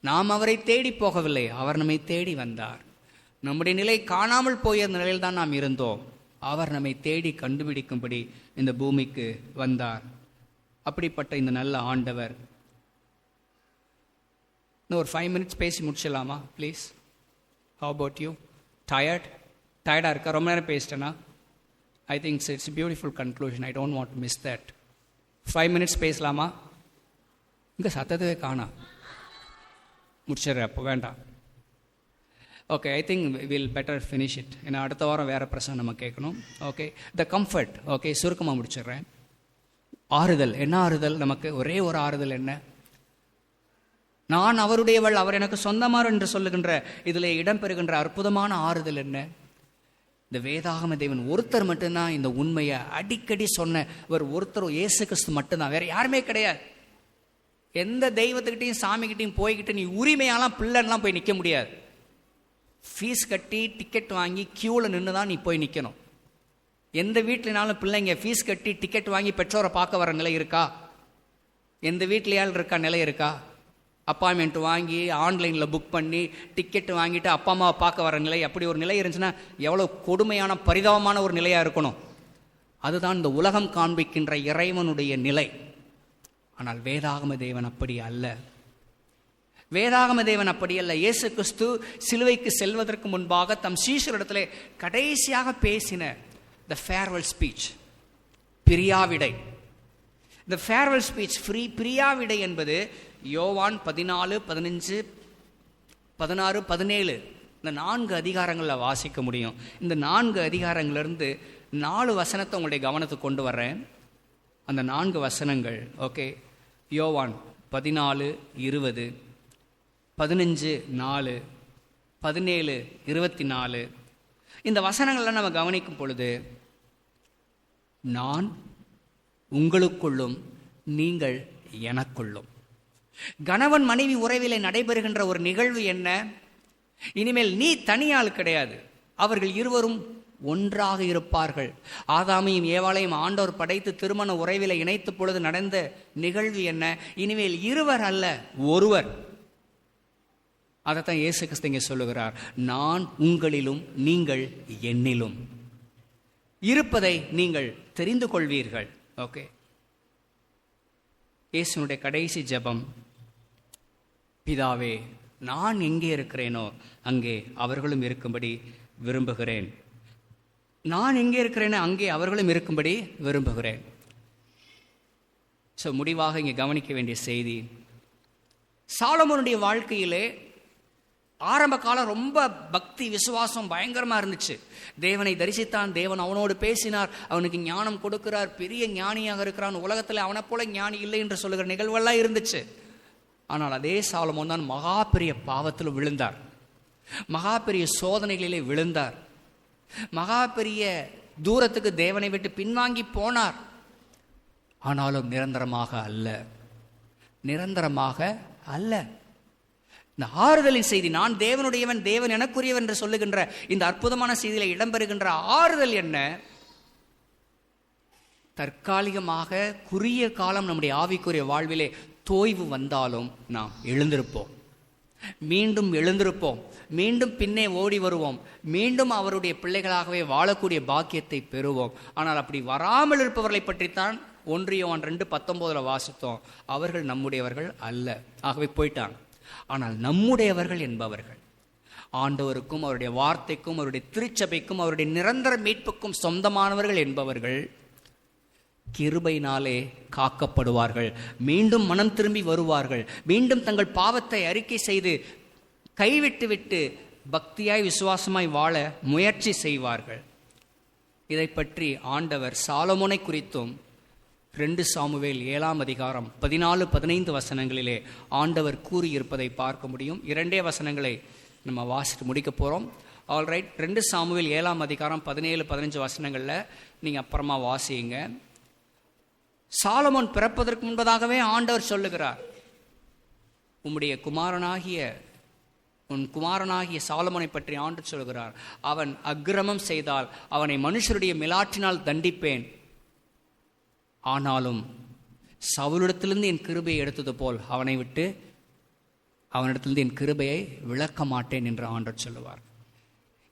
நாம் அவரை தேடி போகவில்லை, அவர் நம்மை தேடி வந்தார். நம்முடைய நிலை காணாமல் போய நிலையில் தான் நாம் இருந்தோம். அவர் நம்மை தேடி கண்டுபிடிக்கும்படி இந்த பூமிக்கு வந்தார். அப்படிப்பட்ட இந்த நல்ல ஆண்டவர். இன்னும் ஒரு 5 minutes பேசி முடிச்சிடலாமா ப்ளீஸ்? How about you? டயர்டாக இருக்கா? ரொம்ப நேரம் பேசிட்டேனா? I think it's beautiful conclusion. I don't want to miss that. 5 minutes பேசலாமா? இங்கே சத்தத்தை காணா. முடிச்சிடுறேன் அப்போ, வேண்டாம். Okay, I think will better finish it. ஏன்னா அடுத்த வாரம் வேறு பிரசங்கம் நம்ம கேட்கணும். ஓகே, த கம்ஃபர்ட். ஓகே, சுருக்கமாக முடிச்சிடுறேன். ஆறுதல். என்ன ஆறுதல்? நமக்கு ஒரே ஒரு ஆறுதல் என்ன? நான் அவருடையவள், அவர் எனக்கு சொந்தமார் என்று சொல்லுகின்ற இதில் இடம்பெறுகின்ற அற்புதமான ஆறுதல் என்ன? இந்த வேதாகம தேவன் ஒருத்தர் மட்டும்தான் இந்த உண்மையை அடிக்கடி சொன்ன ஒருத்தர், இயேசு கிறிஸ்து மட்டும்தான், வேற யாருமே கிடையாது. எந்த தெய்வத்துக்கிட்டையும் சாமிக்கிட்டையும் போய்கிட்டு நீ உரிமையாலாம் பிள்ளைலாம் போய் நிற்க முடியாது. ஃபீஸ் கட்டி டிக்கெட் வாங்கி கியூவில் நின்று தான் நீ போய் நிற்கணும். எந்த வீட்டிலனாலும் பிள்ளைங்க ஃபீஸ் கட்டி டிக்கெட் வாங்கி பெற்றோரை பார்க்க வர நிலை இருக்கா? எந்த வீட்லையால் இருக்கா நிலை இருக்கா? அப்பாயின்மெண்ட் வாங்கி ஆன்லைனில் புக் பண்ணி டிக்கெட்டு வாங்கிட்டு அப்பா அம்மாவை பார்க்க வர நிலை, அப்படி ஒரு நிலை இருந்துச்சுன்னா எவ்வளோ கொடுமையான பரிதாபமான ஒரு நிலையாக இருக்கணும். அதுதான் இந்த உலகம் காண்பிக்கின்ற இறைவனுடைய நிலை. ஆனால் வேதாகம தேவன் அப்படி அல்ல. வேதாகம தேவன் அப்படி அல்ல. இயேசு கிறிஸ்து சிலுவைக்கு செல்வதற்கு முன்பாக தம் சீஷரிடத்திலே கடைசியாக பேசின த ஃபேர்வெல் ஸ்பீச், பிரியாவிடை. இந்த ஃபேர்வெல் ஸ்பீச், பிரியாவிடை என்பது யோவான் 14, 15, 16, 17 இந்த 4 அதிகாரங்களில் வாசிக்க முடியும். இந்த 4 அதிகாரங்களிலிருந்து 4 வசனத்தை உங்களுடைய கவனத்துக்கு கொண்டு வர்றேன். அந்த 4 வசனங்கள், ஓகே, யோவான் 14, 20, 15, 4, 17, 24 இந்த வசனங்கள்லாம் நம்ம கவனிக்கும் பொழுது, நான் உங்களுக்குள்ளும் நீங்கள் எனக்குள்ளும். கணவன் மனைவி உறவிலே நடைபெறுகின்ற ஒரு நிகழ்வு என்ன? இனிமேல் நீ தனியாள் கிடையாது, அவர்கள் இருவரும் ஒன்றாக இருப்பார்கள். ஆதாமையும் ஏவாளையும் ஆண்டவர் படைத்து திருமண உறவிலே இணைத்த பொழுது நடந்த நிகழ்வு என்ன? இனிமேல் இருவர் அல்ல, ஒருவர். அதைத்தான் இயேசு கிறிஸ்து இங்கே சொல்லுகிறார். நான் உங்களிலும் நீங்கள் என்னிலும் இருப்பதை நீங்கள் தெரிந்து கொள்வீர்கள். ஓகே, இயேசுனுடைய கடைசி ஜெபம், பிதாவே, நான் எங்கே இருக்கிறேனோ அங்கே அவர்களும் இருக்கும்படி விரும்புகிறேன். நான் எங்கே இருக்கிறேனோ அங்கே அவர்களும் இருக்கும்படி விரும்புகிறேன். ஸோ முடிவாக இங்கே கவனிக்க வேண்டிய செய்தி, சாலமோனுடைய வாழ்க்கையிலே ஆரம்ப காலம் ரொம்ப பக்தி விசுவாசம் பயங்கரமாக இருந்துச்சு. தேவனை தரிசித்தான், தேவன் அவனோடு பேசினார், அவனுக்கு ஞானம் கொடுக்கிறார், பெரிய ஞானியாக இருக்கிறான், உலகத்தில் அவனை போல ஞானி இல்லை என்று சொல்லுகிற நிகழ்வெல்லாம் இருந்துச்சு. ஆனால் அதே சாலமோன் தான் மகா பெரிய பாவத்தில் விழுந்தார், மகா பெரிய சோதனைகளிலே விழுந்தார், மகா பெரிய தூரத்துக்கு தேவனை விட்டு பின்வாங்கி போனார். ஆனாலும் நிரந்தரமாக அல்ல, நிரந்தரமாக அல்ல. இந்த ஆறுதலின் செய்தி, நான் தேவனுடையவன், தேவன் எனக்குரியவன் என்று சொல்லுகின்ற இந்த அற்புதமான செய்தியில் இடம்பெறுகின்ற ஆறுதல் என்ன? தற்காலிகமாக குறுகிய காலம் நம்முடைய ஆவிக்குரிய வாழ்விலே தோய்வு வந்தாலும் நாம் எழுந்திருப்போம், மீண்டும் எழுந்திருப்போம், மீண்டும் பின்னே ஓடி வருவோம், மீண்டும் அவருடைய பிள்ளைகளாகவே வாழக்கூடிய பாக்கியத்தை பெறுவோம். ஆனால் அப்படி வராமல் இருப்பவர்களை பற்றித்தான் 1 யோவான் 2:19 வாசித்தோம். அவர்கள் நம்முடையவர்கள் அல்ல, ஆகவே போயிட்டாங்க. ஆனால் நம்முடையவர்கள் என்பவர்கள், ஆண்டவருக்கும் அவருடைய வார்த்தைக்கும் அவருடைய திருச்சபைக்கும் அவருடைய நிரந்தர மீட்புக்கும் சொந்தமானவர்கள் என்பவர்கள் கிருபையினாலே காக்கப்படுவார்கள். மீண்டும் மனம் திரும்பி வருவார்கள், மீண்டும் தங்கள் பாவத்தை அறிக்கை செய்து கைவிட்டு பக்தியாய் விசுவாசமாய் வாழ முயற்சி செய்வார்கள். இதை பற்றி ஆண்டவர் சாலமோனை குறித்தும் 2 சாமுவேல் 7 அதிகாரம் 14, 15 வசனங்களிலே ஆண்டவர் கூறியிருப்பதை பார்க்க முடியும். 2 வசனங்களை நம்ம வாசித்து முடிக்க போகிறோம். ஆல்ரைட், 2 சாமுவேல் 7 அதிகாரம் 17, 15 வசனங்களில் நீங்கள் அப்புறமா வாசியுங்க. சாலமோன் பிறப்பதற்கு முன்பதாகவே ஆண்டவர் சொல்லுகிறார், உம்முடைய குமாரனாகிய உன் குமாரனாகிய சாலமோனை பற்றி ஆண்டவர் சொல்கிறார், அவன் அக்கிரமம் செய்தால் அவனை மனுஷருடைய மிலாற்றினால் தண்டிப்பேன், ஆனாலும் சவுலிடத்திலிருந்து என் கிருபையை எடுத்தது போல் அவனை விட்டு அவனிடத்திலிருந்து என் கிருபையை விளக்க மாட்டேன் என்று ஆண்டவர் சொல்லுவார்.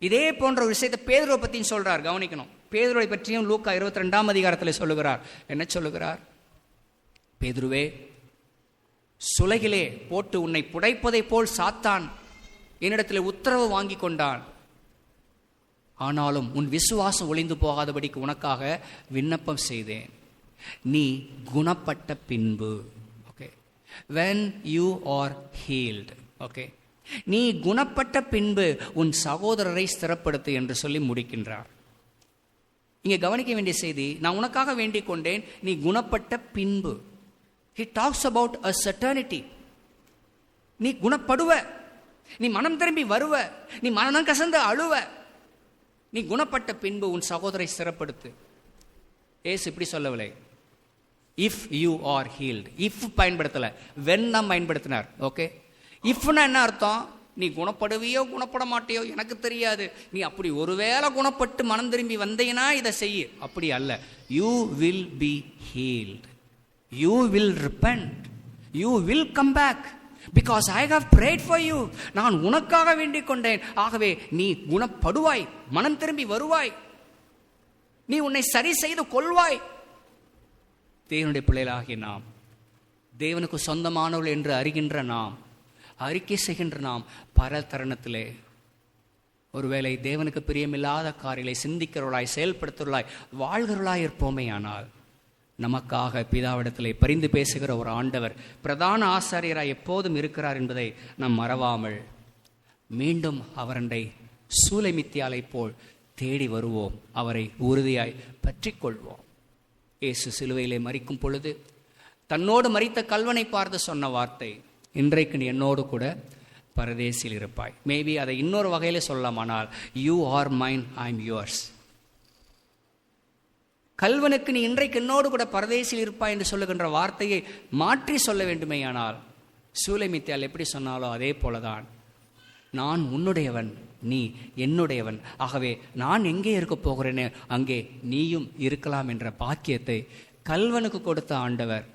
இதே போன்ற ஒரு விஷயத்தை பேதுருவை பற்றியும் சொல்றார், கவனிக்கணும். பேதுருவை பற்றியும் லூக்கா 22ஆம் அதிகாரத்தில் சொல்லுகிறார். என்ன சொல்லுகிறார்? பேதுருவே, சுலகிலே போட்டு உன்னை புடைப்பதை போல் சாத்தான் என்னிடத்தில் உத்தரவு வாங்கி கொண்டான், ஆனாலும் உன் விசுவாசம் ஒளிந்து போகாதபடிக்கு உனக்காக விண்ணப்பம் செய்தேன். நீ குணப்பட்ட பின்பு, okay, when you are healed, okay, நீ குணப்பட்ட பின்பு உன் சகோதரரை ஸ்திரப்படுத்து என்று சொல்லி முடிக்கின்றார். இங்கே கவனிக்க வேண்டிய செய்தி, நான் உனக்காக வேண்டிக் கொண்டேன், நீ குணப்பட்ட பின்பு. He talks about a certainty. நீ குணப்படுவ, நீ மனம் திரும்பி வருவ, நீ மனம் கசந்து அழுவ, நீ குணப்பட்ட பின்பு உன் சகோதரை ஸ்திரப்படுத்து. ஏசு இப்படி சொல்லவில்லை, if you are healed. If பயன்படுத்தல, வென் தான் பயன்படுத்தினார். ஓகே, இஃப்னா என்ன அர்த்தம்? நீ குணப்படுவியோ குணப்பட மாட்டியோ எனக்கு தெரியாது, நீ அப்படி ஒருவேளை குணப்பட்டு மனம் திரும்பி வந்தீங்கன்னா இதை செய்ய, அப்படி அல்ல. You will be healed, you will repent, you will come back, because I have prayed for you. நான் உனக்காக வேண்டிக் கொண்டேன், ஆகவே நீ குணப்படுவாய், மனம் திரும்பி வருவாய், நீ உன்னை சரி செய்து கொள்வாய். தேவனுடைய பிள்ளைகளாகிய நாம், தேவனுக்கு சொந்தமானவர்கள் என்று அறிகின்ற நாம், அறிக்கை செய்கின்ற நாம், பல தருணத்திலே ஒருவேளை தேவனுக்கு பிரியமில்லாத காரியங்களை சிந்திக்கிறவர்களாய், செயல்படுத்துவர்களாய், வாழ்கிறவர்களாய் இருப்போமே. ஆனால் நமக்காக பிதாவிடத்திலே பரிந்து பேசுகிற ஒரு ஆண்டவர், பிரதான ஆசாரியராய் எப்போதும் இருக்கிறார் என்பதை நாம் மறவாமல் மீண்டும் அவரண்டை சூலைமித்தியாலை போல் தேடி வருவோம், அவரை உறுதியாய் பற்றி கொள்வோம். இயேசு சிலுவையிலே மரிக்கும் பொழுது தன்னோடு மரித்த கல்வனை பார்த்து சொன்ன வார்த்தை, இன்றைக்கு நீ என்னோடு கூட பரதேசில் இருப்பாய். மேபி அதை இன்னொரு வகையில சொல்லலாமானால், you are mine, I am yours. கல்வனுக்கு நீ இன்றைக்கு என்னோடு கூட பரதேசில் இருப்பாய் என்று சொல்லுகின்ற வார்த்தையை மாற்றி சொல்ல வேண்டுமே. ஆனால் சூலைமித்தியால் எப்படி சொன்னாலோ அதே போலதான், நான் உன்னுடையவன், நீ என்னுடையவன், ஆகவே நான் எங்கே இருக்க போகிறேனே அங்கே நீயும் இருக்கலாம் என்ற பாக்கியத்தை கல்வனுக்கு கொடுத்த ஆண்டவர்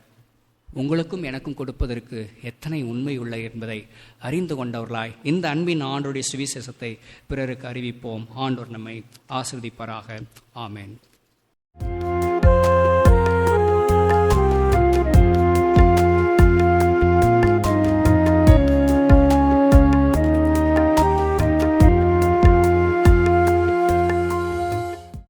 உங்களுக்கும் எனக்கும் கொடுப்பதற்கு எத்தனை உண்மை உள்ள என்பதை அறிந்து கொண்டவர்களாய் இந்த அன்பின் ஆண்டோடைய சுவிசேஷத்தை பிறருக்கு அறிவிப்போம். ஆண்டவர் நம்மை ஆசீர்வதிப்பாராக. ஆமென்.